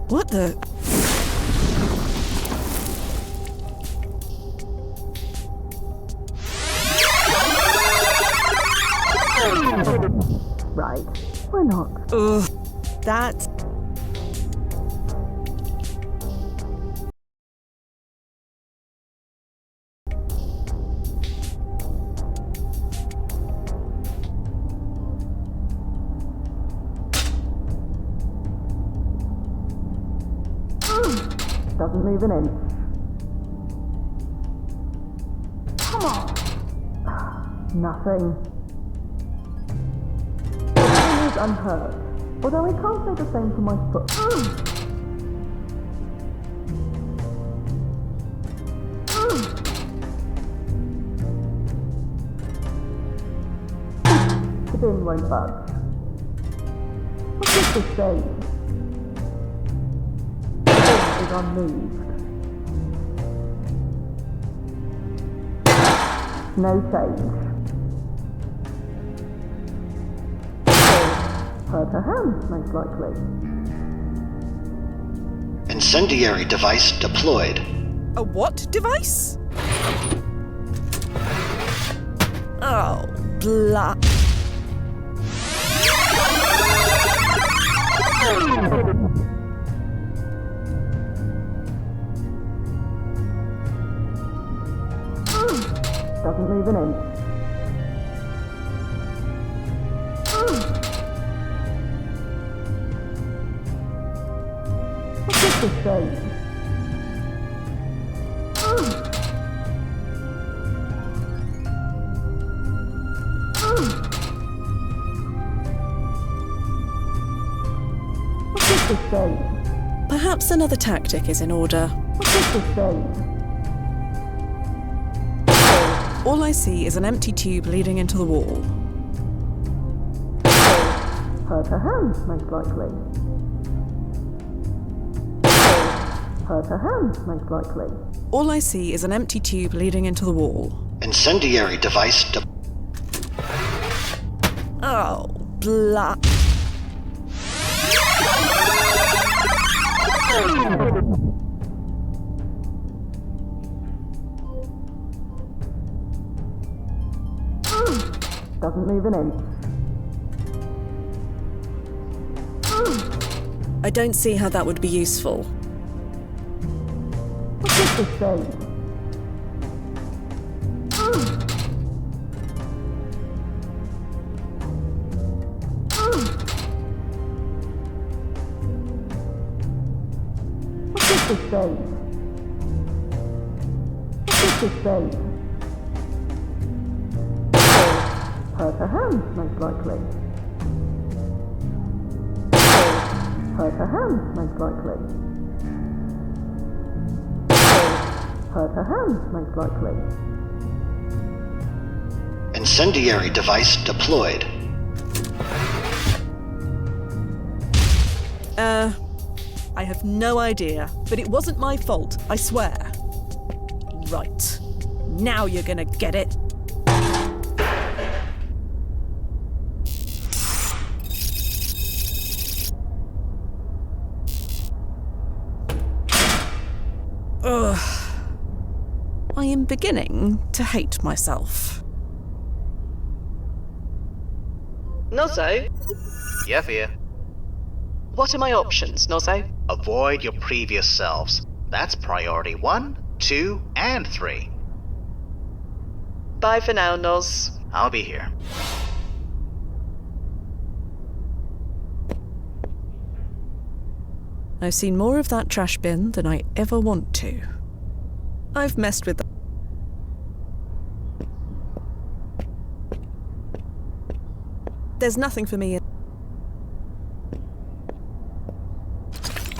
What the? Right. Why not? Ugh. That. Doesn't move an inch. Come on. Nothing. Is unhurt. Although I can't say the same for my foot. The bin won't budge. What is this saying? The bin is unmoved. No change. Hurt her hand, most likely. Incendiary device deployed. A what device? Oh, blah. move an inch. What's this saying? What's this saying? Perhaps another tactic is in order. What's this saying? All I see is an empty tube leading into the wall. Hurt her hand, most likely. Hurt her hand, most likely. All I see is an empty tube leading into the wall. Incendiary device Oh, blah. Doesn't move an inch. I don't see how that would be useful. What's this saying? What's this saying? What's this saying? Hurt her hand, most likely. Hurt her hand, most likely. Hurt her hand, most likely. Incendiary device deployed. I have no idea, but it wasn't my fault, I swear. Right. Now you're gonna get it. Ugh. I am beginning to hate myself. Nozzo, Yeah, Fia. what are my options, Nozzo? Avoid your previous selves. That's priority 1, 2, and 3. Bye for now, Noz. I'll be here. I've seen more of that trash bin than I ever want to. I've messed with There's nothing for me in.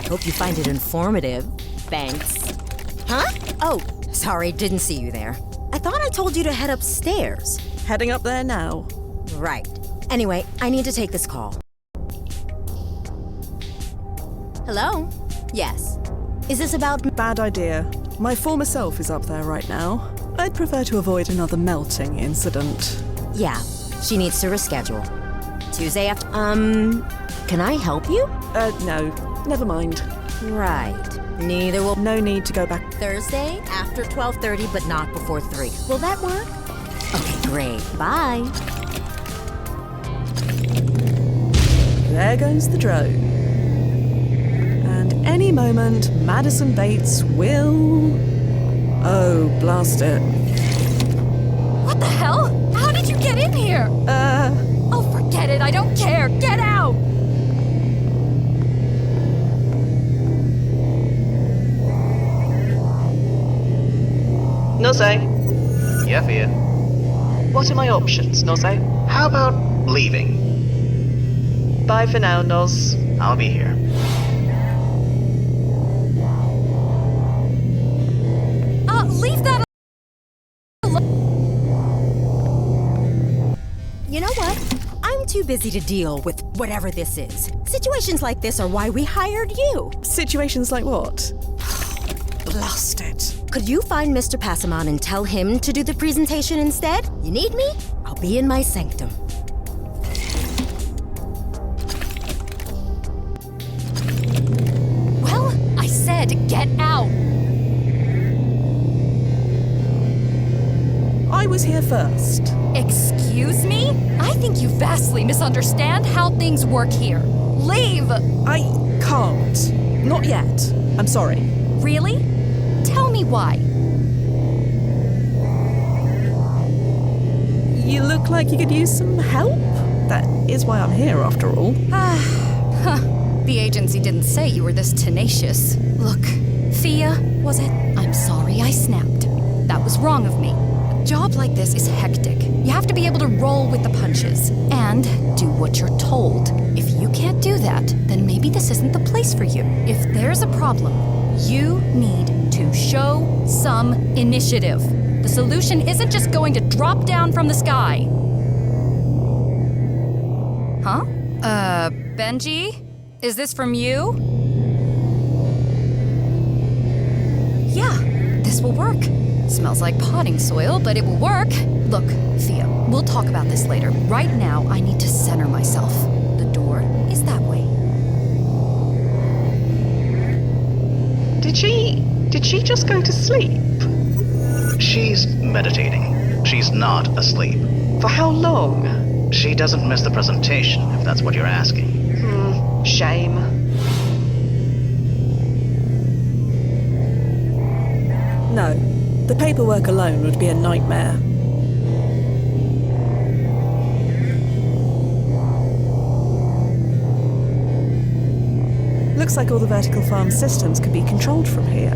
Hope you find it informative. Thanks. Huh? Oh, sorry, didn't see you there. I thought I told you to head upstairs. Heading up there now. Right. Anyway, I need to take this call. Hello? Yes. Is this about... Bad idea. My former self is up there right now. I'd prefer to avoid another melting incident. Yeah, she needs to reschedule. Tuesday after... Can I help you? No. Never mind. Right. Neither will... No need to go back. Thursday after 12:30, but not before 3. Will that work? Okay, great. Bye. There goes the drone. And any moment, Madison Bates will... Oh, blast it. What the hell? How did you get in here? Oh, forget it. I don't care. Get out! Nozzo, Yeah, Fia. what are my options, Nozzo? How about leaving? Bye for now, Noz. I'll be here. Leave that You know what? I'm too busy to deal with whatever this is. Situations like this are why we hired you. Situations like what? Blast it. Could you find Mr. Passamon and tell him to do the presentation instead? You need me? I'll be in my sanctum. Well, I said get out. I was here first. Excuse me? I think you vastly misunderstand how things work here. Leave! I can't. Not yet. I'm sorry. Really? Tell me why. You look like you could use some help. That is why I'm here, after all. The agency didn't say you were this tenacious. Look, Fia, was it? I'm sorry I snapped. That was wrong of me. A job like this is hectic. You have to be able to roll with the punches and do what you're told. If you can't do that, then maybe this isn't the place for you. If there's a problem, you need to show some initiative. The solution isn't just going to drop down from the sky. Huh? Benji? Is this from you? Yeah, this will work. Smells like potting soil, but it will work. Look, Fia, we'll talk about this later. Right now, I need to center myself. The door is that way. Did she just go to sleep? She's meditating. She's not asleep. For how long? She doesn't miss the presentation, if that's what you're asking. Shame. No, the paperwork alone would be a nightmare. Looks like all the vertical farm systems can be controlled from here.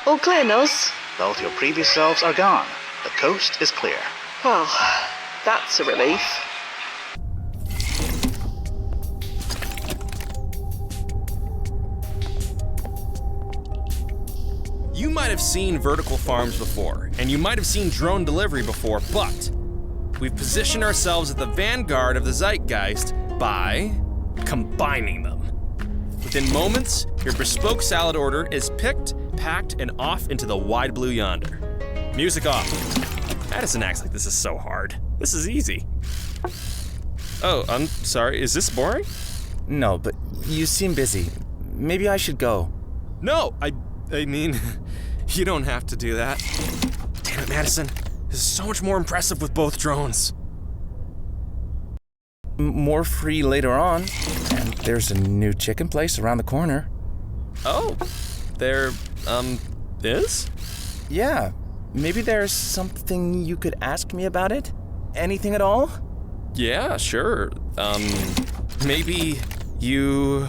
All clear, Nos? Both your previous selves are gone. The coast is clear. Well, that's a relief. You might have seen vertical farms before, and you might have seen drone delivery before, but we've positioned ourselves at the vanguard of the zeitgeist by combining them. Within moments, your bespoke salad order is picked, packed, and off into the wide blue yonder. Music off. Addison acts like this is so hard. This is easy. Oh, I'm sorry, is this boring? No, but you seem busy. Maybe I should go. No, I mean, you don't have to do that. Damn it, Madison. This is so much more impressive with both drones. More free later on. And there's a new chicken place around the corner. Oh, there, is? Yeah. Maybe there's something you could ask me about it? Anything at all? Yeah, sure. Maybe you...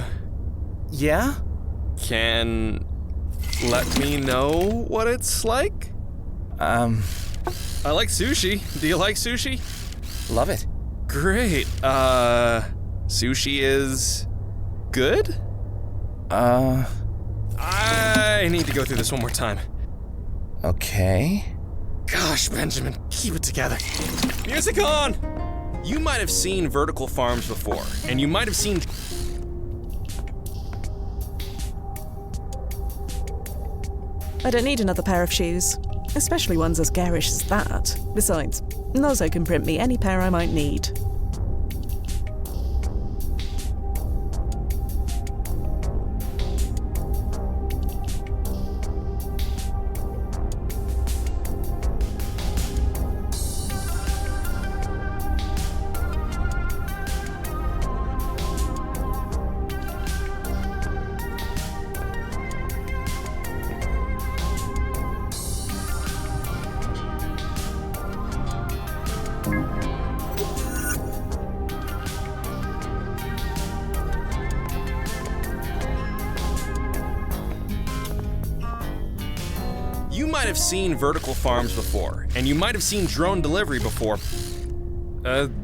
Yeah? Can let me know what it's like? I like sushi. Do you like sushi? Love it. Great. Sushi is good? I need to go through this one more time. Okay. Gosh, Benjamin, keep it together. Music on! You might have seen vertical farms before, and you might have seen... I don't need another pair of shoes, especially ones as garish as that. Besides, Nozo can print me any pair I might need. You might have seen vertical farms before, and you might have seen drone delivery before.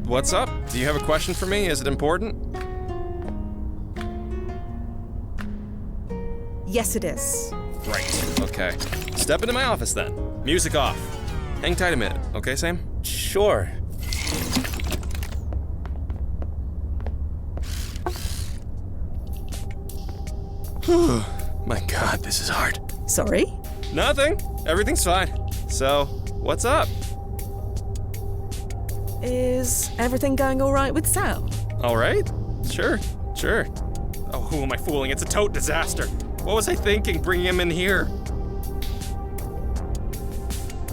What's up? Do you have a question for me? Is it important? Yes, it is. Right, okay. Step into my office then. Music off. Hang tight a minute, okay, Sam? Sure. My God, this is hard. Sorry? Nothing. Everything's fine. So, what's up? Is everything going all right with Sam? All right? Sure. Oh, who am I fooling? It's a total disaster. What was I thinking bringing him in here?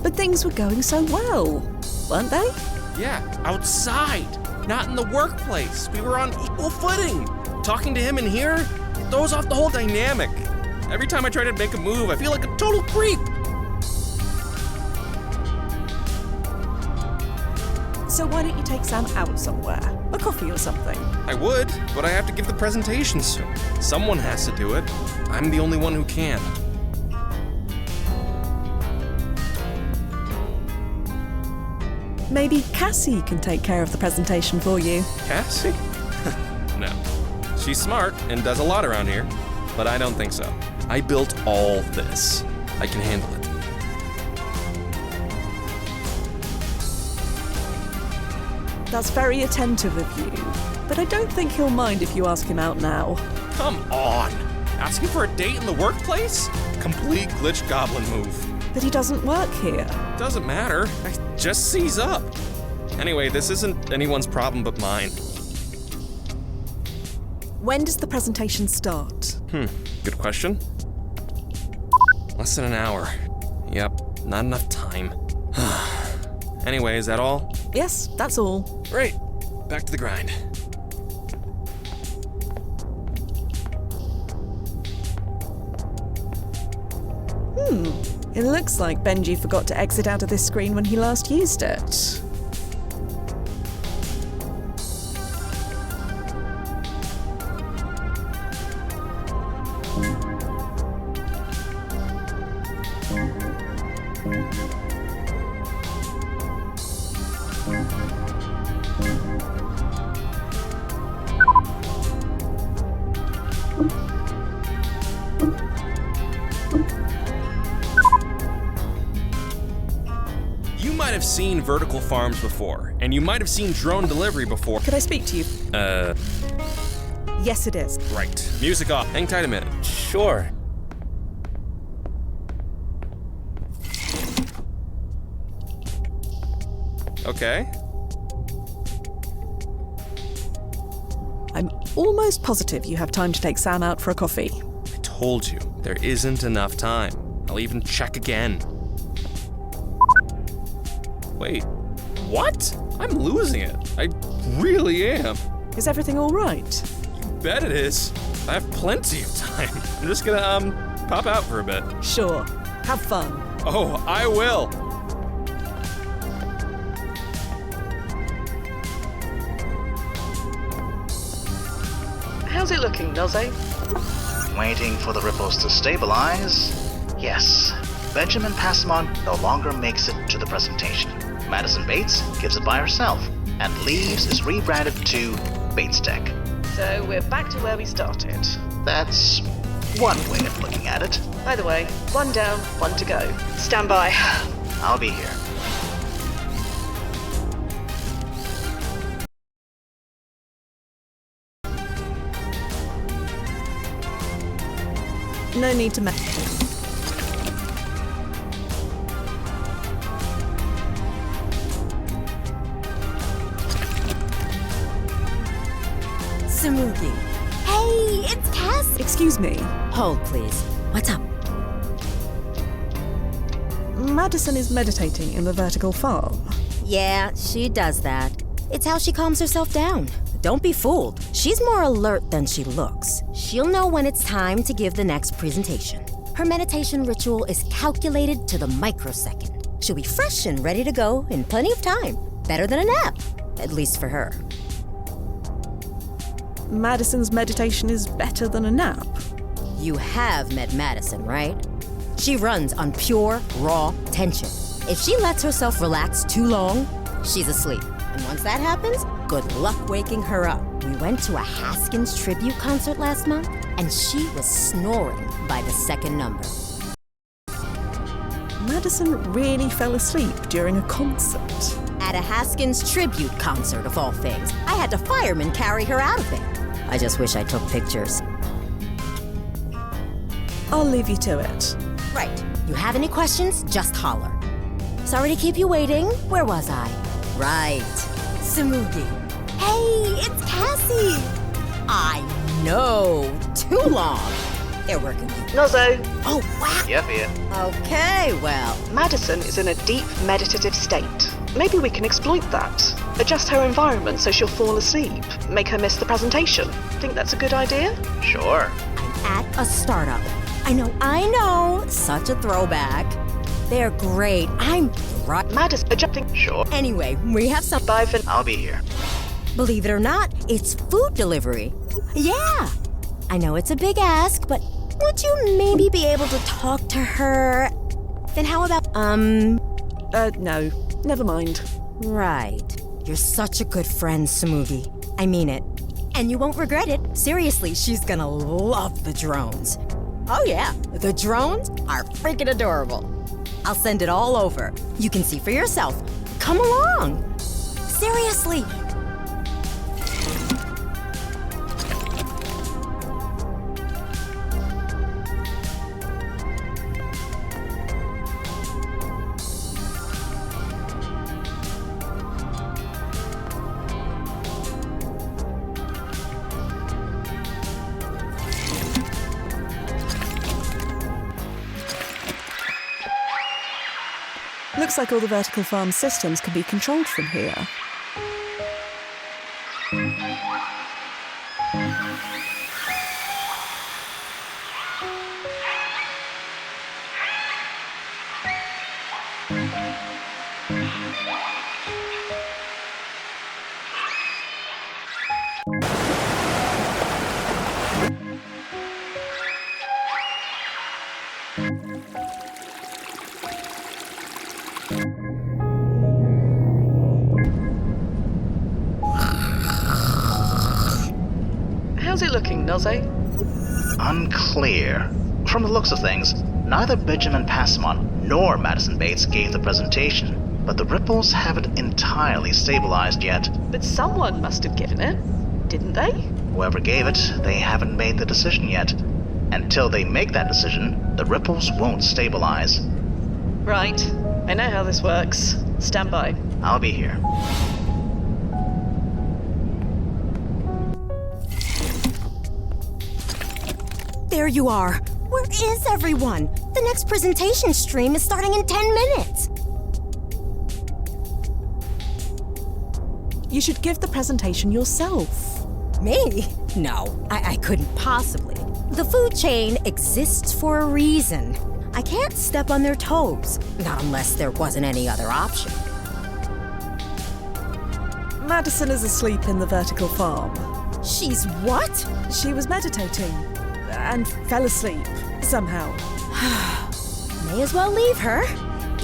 But things were going so well, weren't they? Yeah, outside, not in the workplace. We were on equal footing. Talking to him in here throws off the whole dynamic. Every time I try to make a move, I feel like a total creep. So why don't you take Sam out somewhere? A coffee or something? I would, but I have to give the presentation soon. Someone has to do it. I'm the only one who can. Maybe Cassie can take care of the presentation for you. Cassie? No. She's smart and does a lot around here, but I don't think so. I built all this. I can handle it. That's very attentive of you, but I don't think he'll mind if you ask him out now. Come on! Asking for a date in the workplace? Complete glitch goblin move. But he doesn't work here. Doesn't matter. I just seize up. Anyway, this isn't anyone's problem but mine. When does the presentation start? Good question. Less than an hour. Yep, not enough time. Anyway, is that all? Yes, that's all. Great. Back to the grind. It looks like Benji forgot to exit out of this screen when he last used it. You might have seen vertical farms before, and you might have seen drone delivery before. Could I speak to you? Yes, it is. Right. Music off. Hang tight a minute. Sure. Okay. I'm almost positive you have time to take Sam out for a coffee. I told you, there isn't enough time. I'll even check again. Wait, what? I'm losing it. I really am. Is everything all right? You bet it is. I have plenty of time. I'm just gonna, pop out for a bit. Sure. Have fun. Oh, I will. How's it looking, Noze? Waiting for the ripples to stabilize. Yes, Benjamin Passamon no longer makes it to the presentation. Madison Bates gives it by herself, and Leaves is rebranded to Bates Tech. So we're back to where we started. That's one way of looking at it. By the way, 1 down, 1 to go. Stand by. I'll be here. No need to Samugi. Hey, it's Cass. Excuse me. Hold, please. What's up? Madison is meditating in the vertical farm. Yeah, she does that. It's how she calms herself down. Don't be fooled. She's more alert than she looks. She'll know when it's time to give the next presentation. Her meditation ritual is calculated to the microsecond. She'll be fresh and ready to go in plenty of time. Better than a nap, at least for her. Madison's meditation is better than a nap. You have met Madison, right? She runs on pure, raw tension. If she lets herself relax too long, she's asleep. And once that happens, good luck waking her up. We went to a Haskins tribute concert last month, and she was snoring by the second number. Madison really fell asleep during a concert. At a Haskins tribute concert, of all things. I had to fireman carry her out of there. I just wish I took pictures. I'll leave you to it. Right. You have any questions, just holler. Sorry to keep you waiting. Where was I? Right. Samugi. Hey, it's Cassie. I know. Too long. They're working you. Nozzo, Oh, wow. Yeah, Fia. Okay, well. Madison is in a deep meditative state. Maybe we can exploit that. Adjust her environment so she'll fall asleep. Make her miss the presentation. Think that's a good idea? Sure. I'm at a startup. I know. Such a throwback. They're great. I'm right. Madison, adjusting. Sure. Anyway, we have some. Bye for I'll be here. Believe it or not, it's food delivery. Yeah. I know it's a big ask, but would you maybe be able to talk to her? Then how about, No. Never mind. Right. You're such a good friend, Samugi. I mean it. And you won't regret it. Seriously, she's gonna love the drones. Oh yeah, the drones are freaking adorable. I'll send it all over. You can see for yourself. Come along. Seriously. Looks like all the vertical farm systems can be controlled from here. How's it looking, Nozzo? Unclear. From the looks of things, neither Benjamin Passamon nor Madison Bates gave the presentation, but the ripples haven't entirely stabilized yet. But someone must have given it, didn't they? Whoever gave it, they haven't made the decision yet. Until they make that decision, the ripples won't stabilize. Right. I know how this works. Stand by. I'll be here. There you are. Where is everyone? The next presentation stream is starting in 10 minutes. You should give the presentation yourself. Me? No, I couldn't possibly. The food chain exists for a reason. I can't step on their toes, not unless there wasn't any other option. Madison is asleep in the vertical farm. She's what? She was meditating and fell asleep somehow. May as well leave her.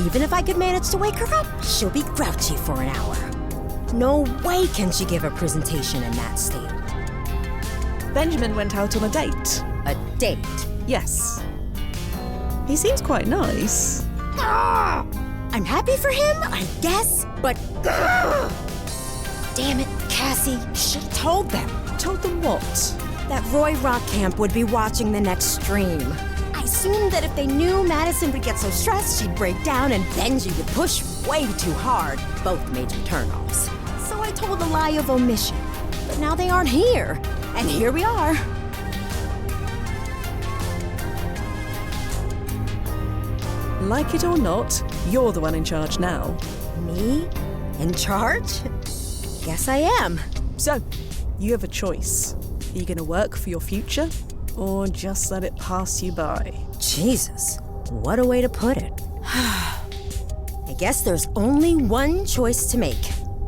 Even if I could manage to wake her up, she'll be grouchy for an hour. No way can she give a presentation in that state. Benjamin went out on a date. A date? Yes. He seems quite nice. I'm happy for him, I guess, but... Damn it, Cassie, you should have told them. Told them what? That Roy Rock Camp would be watching the next stream. I assumed that if they knew Madison would get so stressed, she'd break down and Benji would push way too hard, both major turnoffs. So I told a lie of omission. But now they aren't here, and here we are. Like it or not, you're the one in charge now. Me? In charge? Guess I am. So, you have a choice. Are you going to work for your future, or just let it pass you by? Jesus, what a way to put it. I guess there's only one choice to make.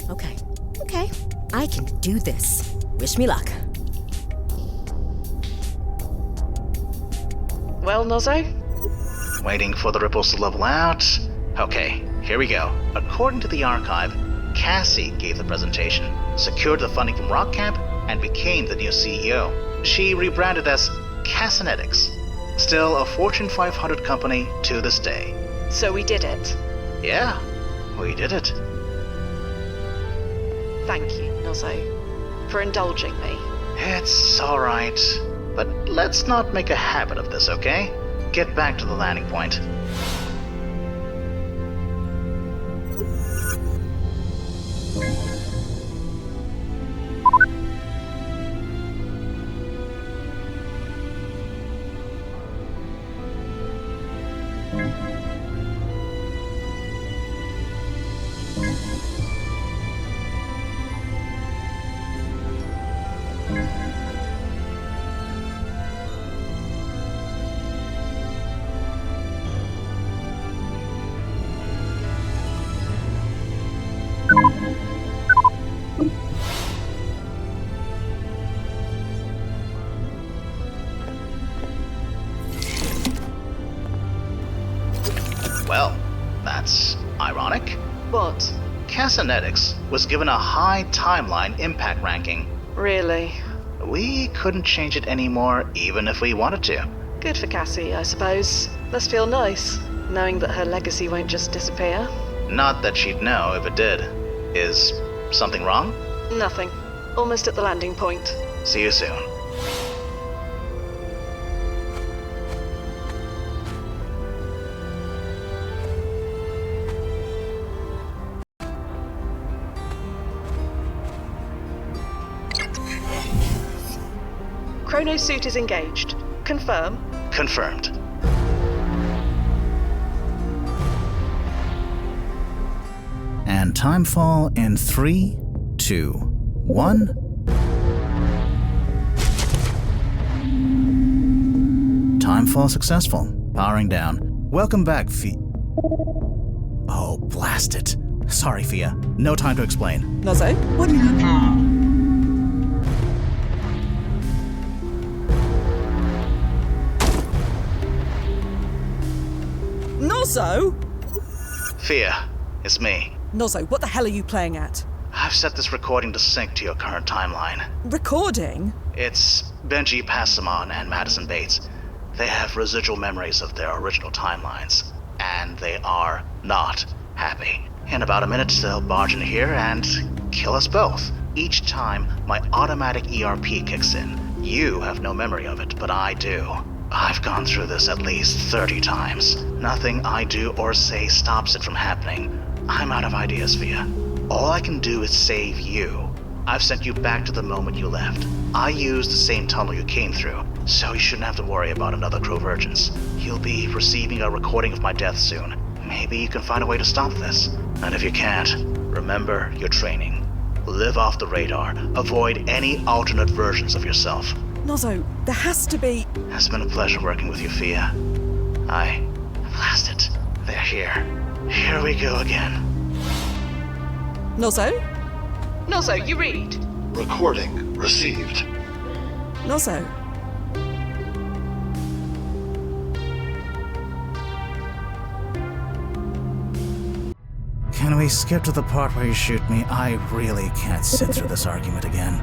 Okay, I can do this. Wish me luck. Well, Nozzo? Waiting for the ripples to level out. Okay, here we go. According to the archive, Cassie gave the presentation, secured the funding from Rock Camp, and became the new CEO. She rebranded as Cassinetics. Still a Fortune 500 company to this day. So we did it. Yeah, we did it. Thank you, Nozzo, for indulging me. It's alright. But let's not make a habit of this, okay? get back to the landing point. Well, that's ironic. What? Casanetics was given a high timeline impact ranking. Really? We couldn't change it anymore, even if we wanted to. Good for Cassie, I suppose. Must feel nice, knowing that her legacy won't just disappear. Not that she'd know if it did. Is something wrong? Nothing. Almost at the landing point. See you soon. Chrono suit is engaged. Confirm. Confirmed. And timefall in 3, 2, 1. Timefall successful. Powering down. Welcome back, Fia. Oh, blast it. Sorry, Fia. No time to explain. Nozzo, what do you do? Nozzo? Fia, it's me. Nozzo, what the hell are you playing at? I've set this recording to sync to your current timeline. Recording? It's Benji Passamon and Madison Bates. They have residual memories of their original timelines, and they are not happy. In about a minute, they'll barge in here and kill us both. Each time, my automatic ERP kicks in. You have no memory of it, but I do. I've gone through this at least 30 times. Nothing I do or say stops it from happening. I'm out of ideas, Fia. All I can do is save you. I've sent you back to the moment you left. I used the same tunnel you came through, so you shouldn't have to worry about another Crovergence. You'll be receiving a recording of my death soon. Maybe you can find a way to stop this. And if you can't, remember your training. Live off the radar. Avoid any alternate versions of yourself. Nozzo, there has to be... It's been a pleasure working with you, Fia. Blast it. They're here. Here we go again. Nozzo? Nozzo, you read. Recording received. Nozzo? Can we skip to the part where you shoot me? I really can't sit through this argument again.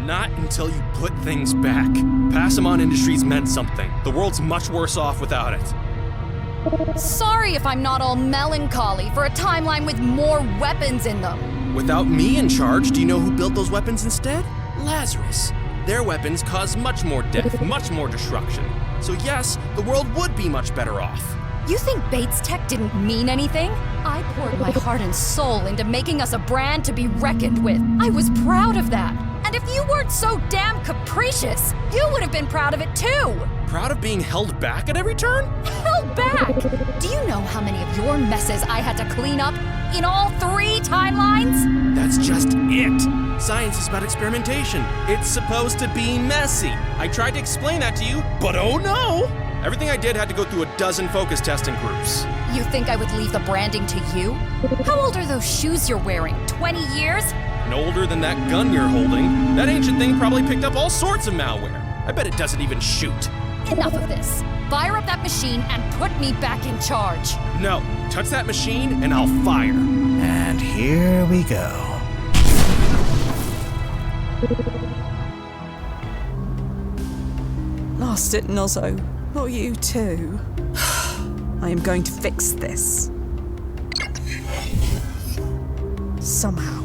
Not until you put things back. Passamon Industries meant something. The world's much worse off without it. Sorry if I'm not all melancholy for a timeline with more weapons in them. Without me in charge, do you know who built those weapons instead? Lazarus. Their weapons cause much more death, much more destruction. So yes, the world would be much better off. You think Bates Tech didn't mean anything? I poured my heart and soul into making us a brand to be reckoned with. I was proud of that. And if you weren't so damn capricious, you would have been proud of it too. Proud of being held back at every turn? Held back? Do you know how many of your messes I had to clean up in all 3 timelines? That's just it. Science is about experimentation. It's supposed to be messy. I tried to explain that to you, but oh no! Everything I did had to go through a dozen focus testing groups. You think I would leave the branding to you? How old are those shoes you're wearing? 20 years? No older than that gun you're holding. That ancient thing probably picked up all sorts of malware. I bet it doesn't even shoot. Enough of this. Fire up that machine and put me back in charge. No, touch that machine and I'll fire. And here we go. Blast it, Nozzo. Not you too. I am going to fix this. Somehow.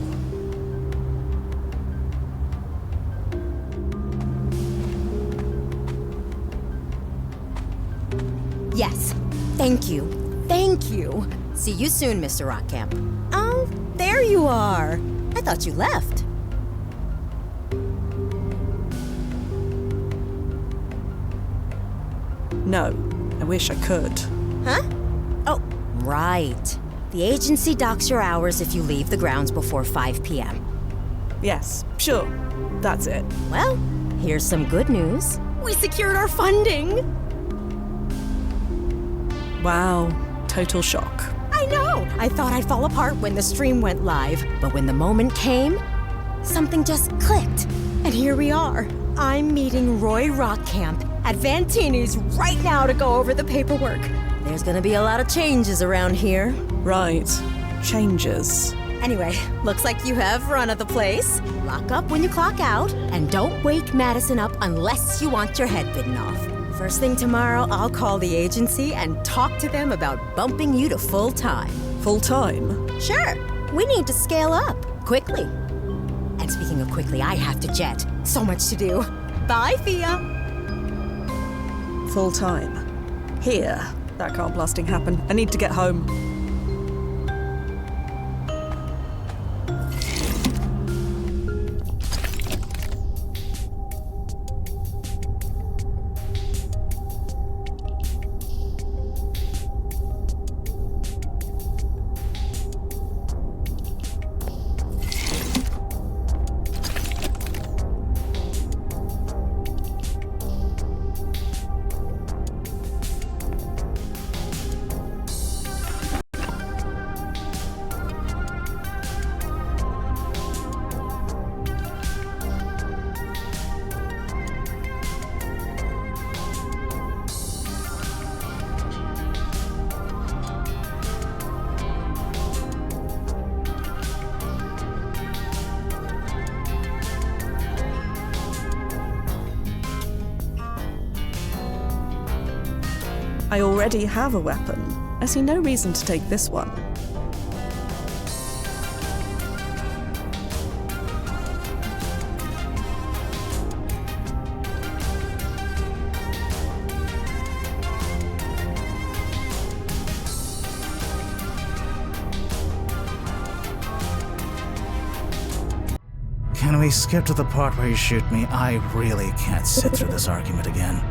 Yes. Thank you. Thank you. See you soon, Mr. Rockcamp. Oh, there you are. I thought you left. No, I wish I could. Huh? Oh, right. The agency docks your hours if you leave the grounds before 5 p.m. Yes, sure. That's it. Well, here's some good news. We secured our funding! Wow, total shock. I know! I thought I'd fall apart when the stream went live, but when the moment came, something just clicked. And here we are. I'm meeting Roy Rockcamp at Vantini's right now to go over the paperwork. There's gonna be a lot of changes around here. Right. Changes. Anyway, looks like you have run of the place. Lock up when you clock out, and don't wake Madison up unless you want your head bitten off. First thing tomorrow, I'll call the agency and talk to them about bumping you to full-time. Full-time? Sure. We need to scale up, quickly. And speaking of quickly, I have to jet. So much to do. Bye, Fia. Full-time. Here. That can't blasting happen. I need to get home. I already have a weapon. I see no reason to take this one. Can we skip to the part where you shoot me? I really can't sit through this argument again.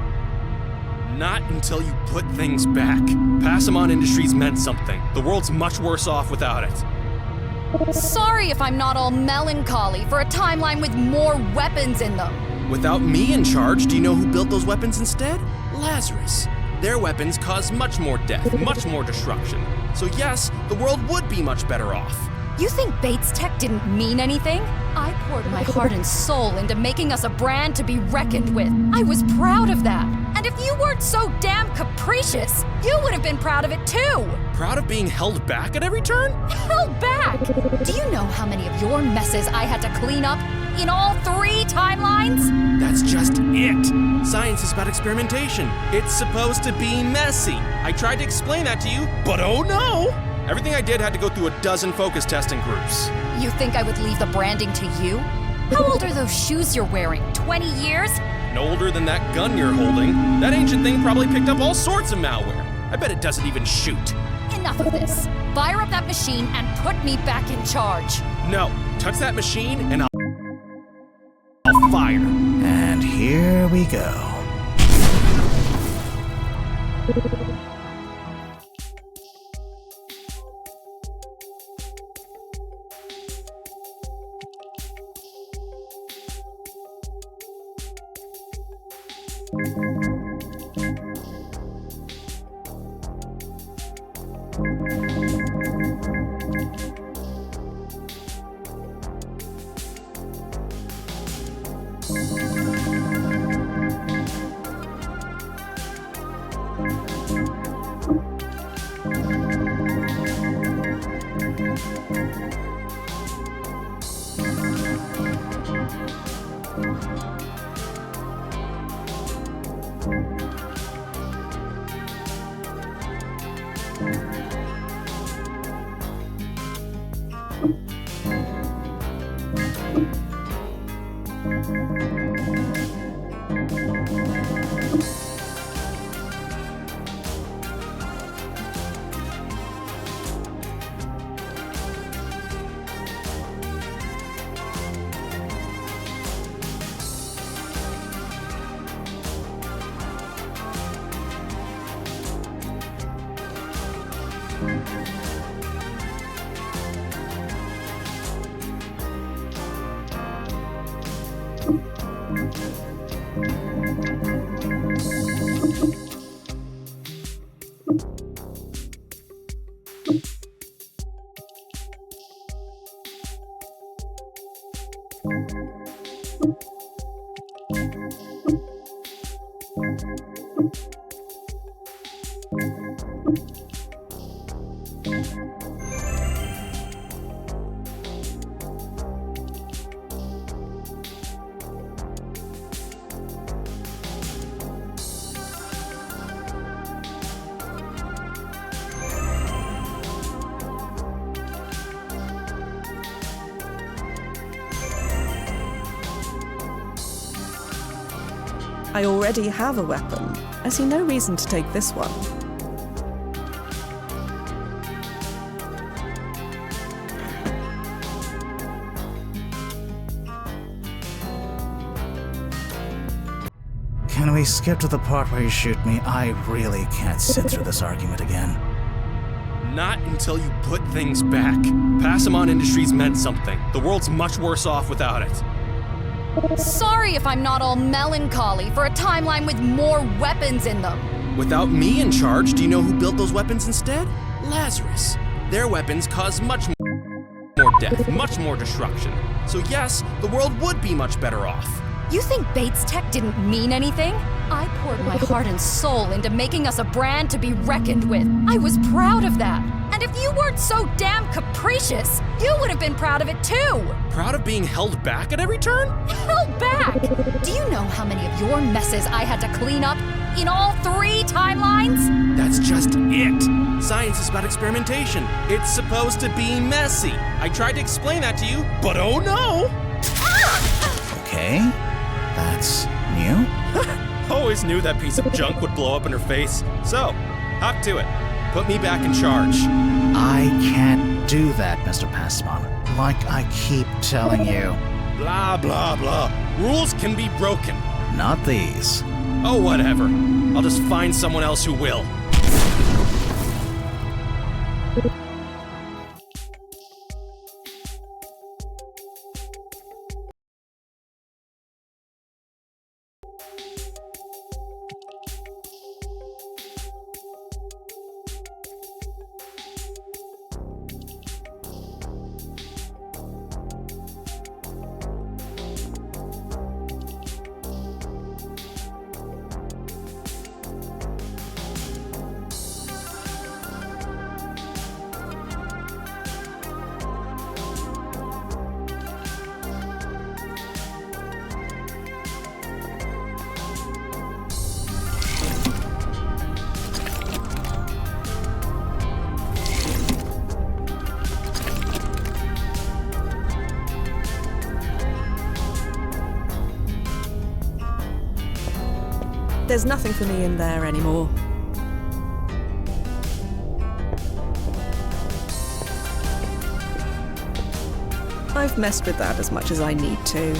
Not until you put things back. Passamon Industries meant something. The world's much worse off without it. Sorry if I'm not all melancholy for a timeline with more weapons in them. Without me in charge, do you know who built those weapons instead? Lazarus. Their weapons caused much more death, much more destruction. So yes, the world would be much better off. You think Bates Tech didn't mean anything? I poured my heart and soul into making us a brand to be reckoned with. I was proud of that. And if you weren't so damn capricious, you would have been proud of it too. Proud of being held back at every turn? Held back? Do you know how many of your messes I had to clean up in all 3 timelines? That's just it. Science is about experimentation. It's supposed to be messy. I tried to explain that to you, but oh no! Everything I did had to go through a dozen focus testing groups. You think I would leave the branding to you? How old are those shoes you're wearing? 20 years? No older than that gun you're holding. That ancient thing probably picked up all sorts of malware. I bet it doesn't even shoot. Enough of this. Fire up that machine and put me back in charge. No, touch that machine and I'll fire. And here we go. I already have a weapon. I see no reason to take this one. Can we skip to the part where you shoot me? I really can't sit through this argument again. Not until you put things back. Passamon Industries meant something. The world's much worse off without it. Sorry if I'm not all melancholy for a timeline with more weapons in them. Without me in charge, do you know who built those weapons instead? Lazarus. Their weapons cause much more death, much more destruction. So yes, the world would be much better off. You think Bates Tech didn't mean anything? I poured my heart and soul into making us a brand to be reckoned with. I was proud of that. And if you weren't so damn capricious, you would have been proud of it too. Proud of being held back at every turn? Held back? Do you know how many of your messes I had to clean up in all 3 timelines? That's just it. Science is about experimentation. It's supposed to be messy. I tried to explain that to you, but oh no! Okay, that's new. Always knew that piece of junk would blow up in her face. So, hop to it. Put me back in charge. I can't do that, Mr. Passamon. Like I keep telling you. Blah, blah, blah. Rules can be broken. Not these. Oh, whatever. I'll just find someone else who will. There's nothing for me in there anymore. I've messed with that as much as I need to.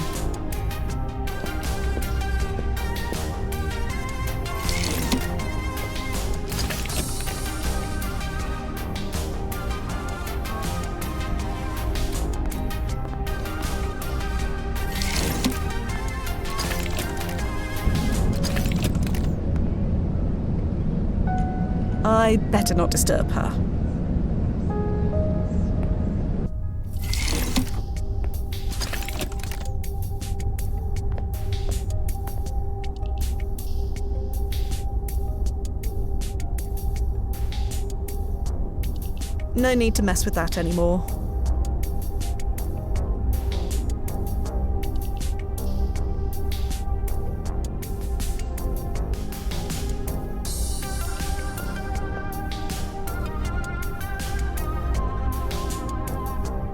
I better not disturb her. No need to mess with that anymore.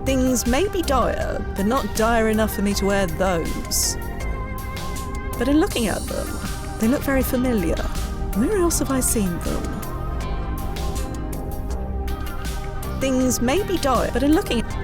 Things may be dire, but not dire enough for me to wear those. But in looking at them, they look very familiar. Where else have I seen them? Things may be dire, but in looking at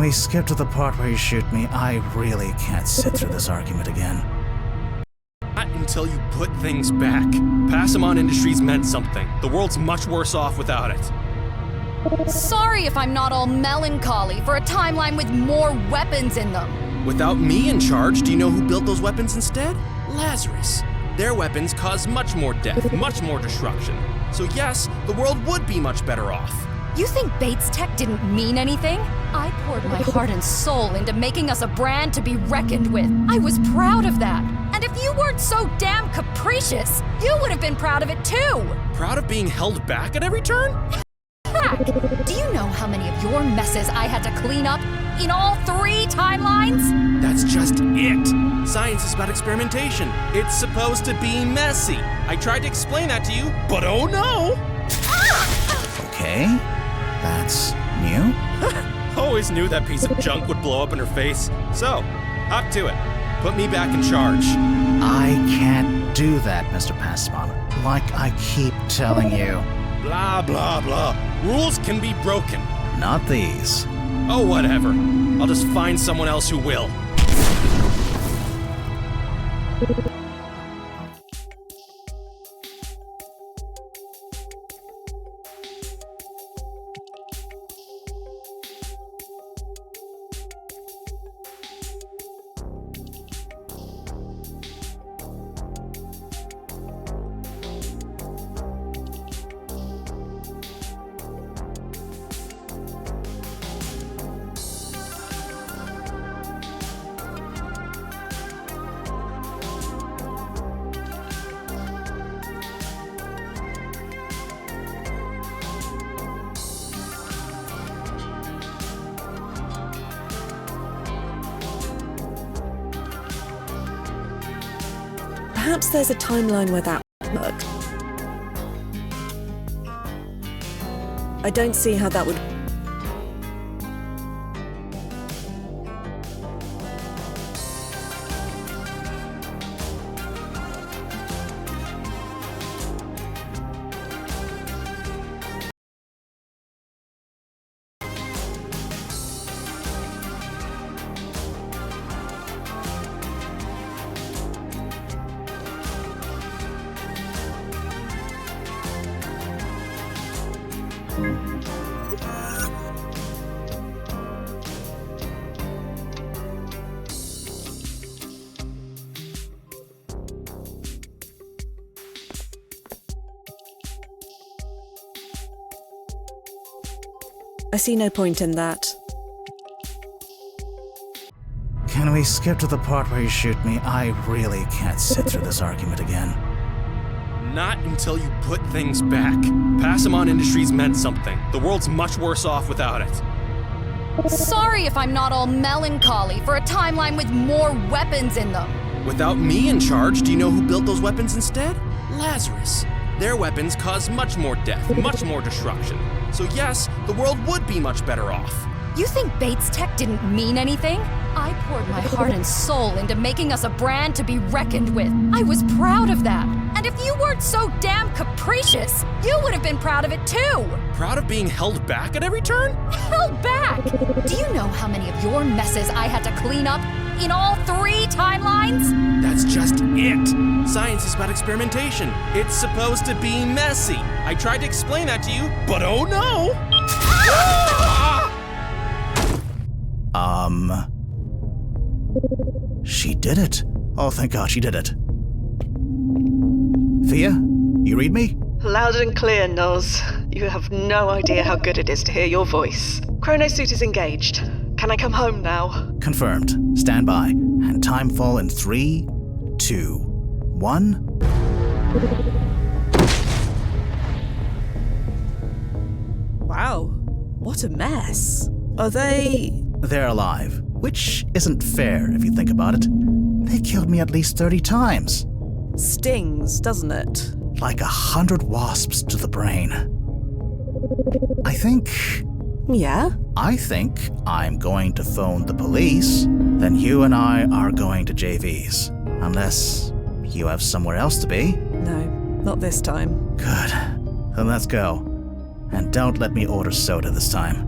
Can we skip to the part where you shoot me? I really can't sit through this argument again. Not until you put things back. Passamon Industries meant something. The world's much worse off without it. Sorry if I'm not all melancholy for a timeline with more weapons in them. Without me in charge, do you know who built those weapons instead? Lazarus. Their weapons cause much more death, much more destruction. So yes, the world would be much better off. You think Bates Tech didn't mean anything? I poured my heart and soul into making us a brand to be reckoned with. I was proud of that. And if you weren't so damn capricious, you would have been proud of it too. Proud of being held back at every turn? Heck, do you know how many of your messes I had to clean up in all 3 timelines? That's just it. Science is about experimentation. It's supposed to be messy. I tried to explain that to you, but oh no! Okay, that's new. Always knew that piece of junk would blow up in her face. So, up to it. Put me back in charge. I can't do that, Mr. Passamon. Like I keep telling you. Blah, blah, blah. Rules can be broken. Not these. Oh, whatever. I'll just find someone else who will. Perhaps there's a timeline where that worked. I don't see how that would... I see no point in that. Can we skip to the part where you shoot me? I really can't sit through this argument again. Not until you put things back. Passamon Industries meant something. The world's much worse off without it. Sorry if I'm not all melancholy for a timeline with more weapons in them. Without me in charge, do you know who built those weapons instead? Lazarus. Their weapons cause much more death, much more destruction. So yes, the world would be much better off. You think Bates Tech didn't mean anything? I poured my heart and soul into making us a brand to be reckoned with. I was proud of that. And if you weren't so damn capricious, you would have been proud of it too. Proud of being held back at every turn? Held back? Do you know how many of your messes I had to clean up in all 3 timelines? That's just it. Science is about experimentation. It's supposed to be messy. I tried to explain that to you, but oh no! She did it. Oh, thank God she did it. Fia, you read me? Loud and clear, Noz. You have no idea how good it is to hear your voice. Chronosuit is engaged. Can I come home now? Confirmed. Stand by. And time fall in 3, 2, 1. Wow, what a mess. Are they... They're alive, which isn't fair if you think about it. They killed me at least 30 times. Stings, doesn't it? Like 100 wasps to the brain. I think I'm going to phone the police. Then you and I are going to JV's. Unless you have somewhere else to be. No, not this time. Good. Then let's go. And don't let me order soda this time.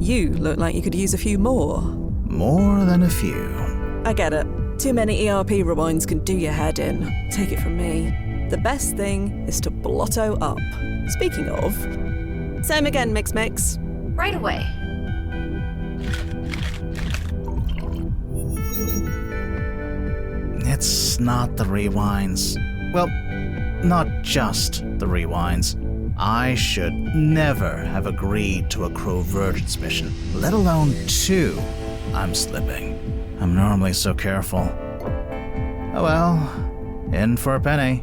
You look like you could use a few more. More than a few. I get it. Too many ERP rewinds can do your head in. Take it from me. The best thing is to blotto up. Speaking of, same again, Mix. Right away. It's not the rewinds. Well, not just the rewinds. I should never have agreed to a Crovergence mission, let alone 2. I'm slipping. I'm normally so careful. Oh well, in for a penny.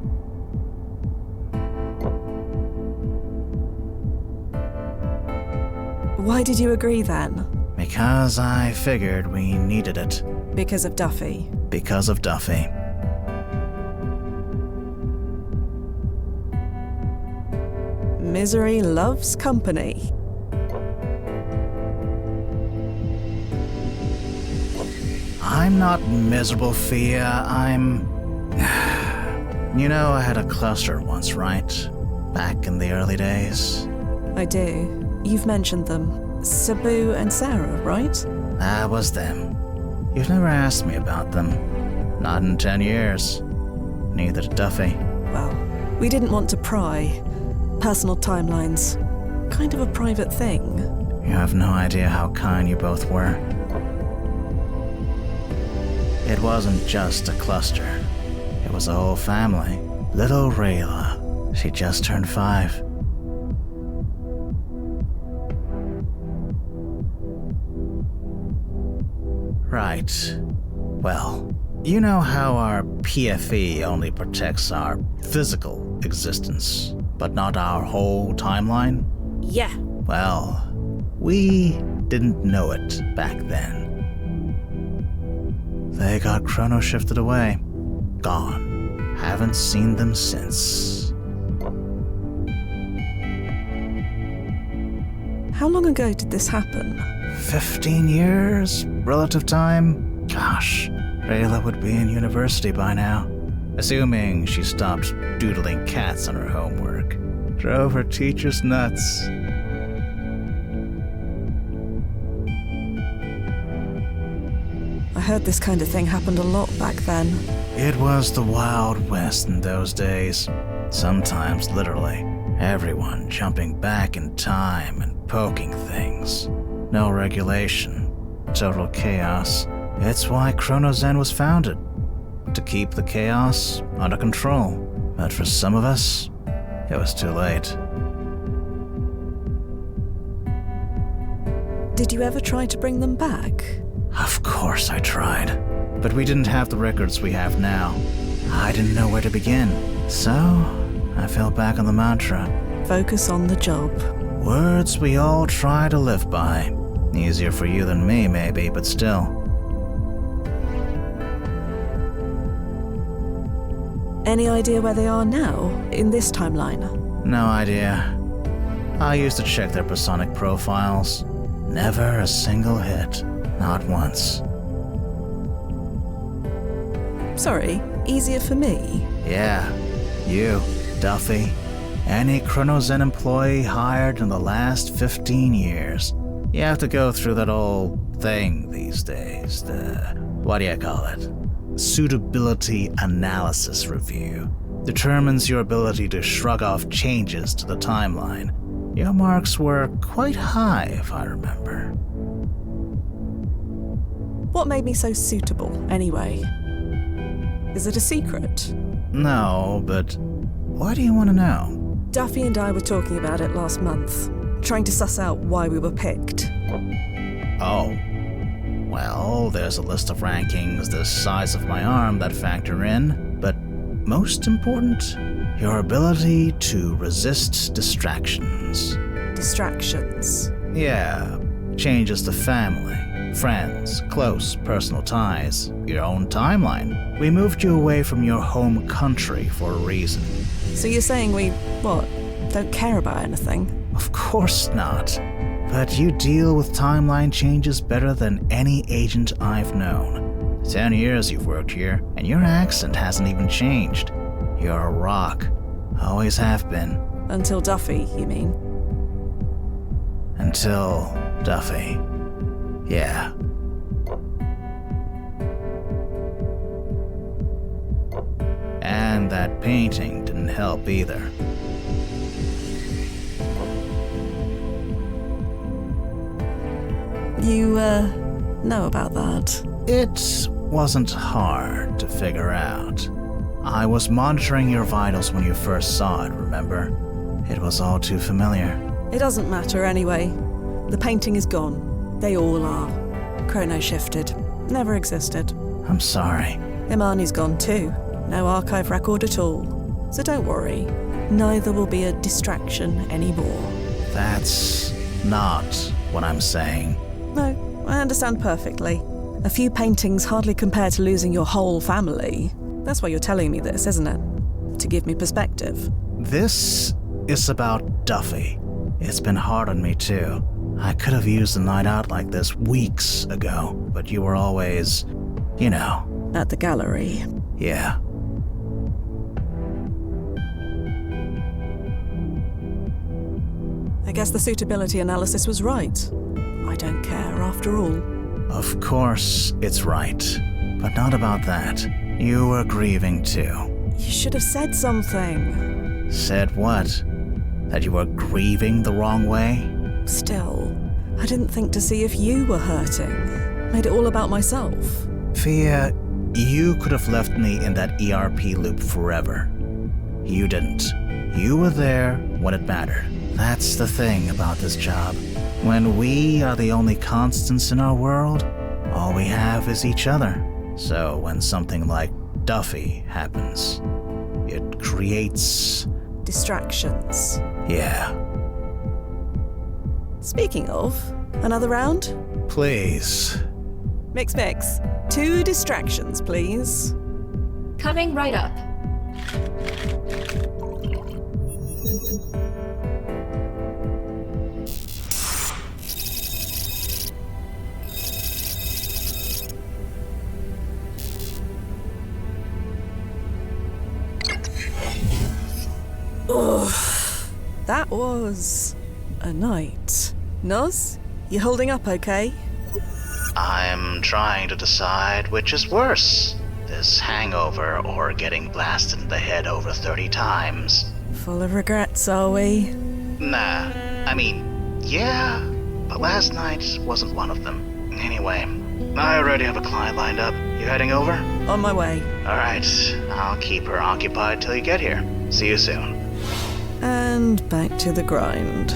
Why did you agree then? Because I figured we needed it. Because of Duffy. Because of Duffy. Misery loves company. I'm not miserable, Fia. You know, I had a cluster once, right? Back in the early days. I do. You've mentioned them. Sabu and Sarah, right? That was them. You've never asked me about them. Not in 10 years. Neither did Duffy. Well, we didn't want to pry. Personal timelines. Kind of a private thing. You have no idea how kind you both were. It wasn't just a cluster. It was a whole family. Little Rayla. She just turned 5. Right. Well, you know how our PFE only protects our physical existence, but not our whole timeline? Yeah. Well, we didn't know it back then. They got chrono shifted away. Gone. Haven't seen them since. How long ago did this happen? 15 years? Relative time? Gosh, Rayla would be in university by now. Assuming she stopped doodling cats on her homework. Drove her teachers nuts. I heard this kind of thing happened a lot back then. It was the Wild West in those days. Sometimes, literally, everyone jumping back in time and poking things. No regulation. Total chaos. It's why Chronozen was founded. To keep the chaos under control. But for some of us, it was too late. Did you ever try to bring them back? Of course I tried. But we didn't have the records we have now. I didn't know where to begin. So, I fell back on the mantra. Focus on the job. Words we all try to live by. Easier for you than me, maybe, but still. Any idea where they are now, in this timeline? No idea. I used to check their personic profiles. Never a single hit. Not once. Sorry, easier for me? Yeah, you, Duffy, any Chronozen employee hired in the last 15 years. You have to go through that old thing these days, what do you call it? Suitability analysis review. Determines your ability to shrug off changes to the timeline. Your marks were quite high, if I remember. What made me so suitable, anyway? Is it a secret? No, but why do you want to know? Duffy and I were talking about it last month, trying to suss out why we were picked. Oh. Well, there's a list of rankings the size of my arm that factor in, but most important, your ability to resist distractions. Distractions? Yeah, changes to family, friends, close personal ties, your own timeline. We moved you away from your home country for a reason. So you're saying we, don't care about anything? Of course not. But you deal with timeline changes better than any agent I've known. 10 years you've worked here, and your accent hasn't even changed. You're a rock. Always have been. Until Duffy, you mean? Until Duffy. Yeah. And that painting didn't help either. You, know about that? It wasn't hard to figure out. I was monitoring your vitals when you first saw it, remember? It was all too familiar. It doesn't matter anyway. The painting is gone. They all are. Chrono shifted. Never existed. I'm sorry. Imani's gone too. No archive record at all. So don't worry. Neither will be a distraction anymore. That's not what I'm saying. No, I understand perfectly. A few paintings hardly compare to losing your whole family. That's why you're telling me this, isn't it? To give me perspective. This is about Duffy. It's been hard on me too. I could have used a night out like this weeks ago, but you were always, you know. At the gallery. Yeah. I guess the suitability analysis was right. I don't care after all. Of course it's right, but not about that. You were grieving too. You should have said something. Said what? That you were grieving the wrong way? Still, I didn't think to see if you were hurting. Made it all about myself. Fia, you could have left me in that ERP loop forever. You didn't. You were there when it mattered. That's the thing about this job. When we are the only constants in our world, all we have is each other. So when something like Duffy happens, it creates... distractions. Yeah. Speaking of, another round? Please. Mix. 2 distractions, please. Coming right up. That was a night. Noz, you holding up okay? I'm trying to decide which is worse, this hangover or getting blasted in the head over 30 times. Full of regrets, are we? Nah, I mean, yeah, but last night wasn't one of them. Anyway, I already have a client lined up. You heading over? On my way. Alright, I'll keep her occupied till you get here. See you soon. And back to the grind.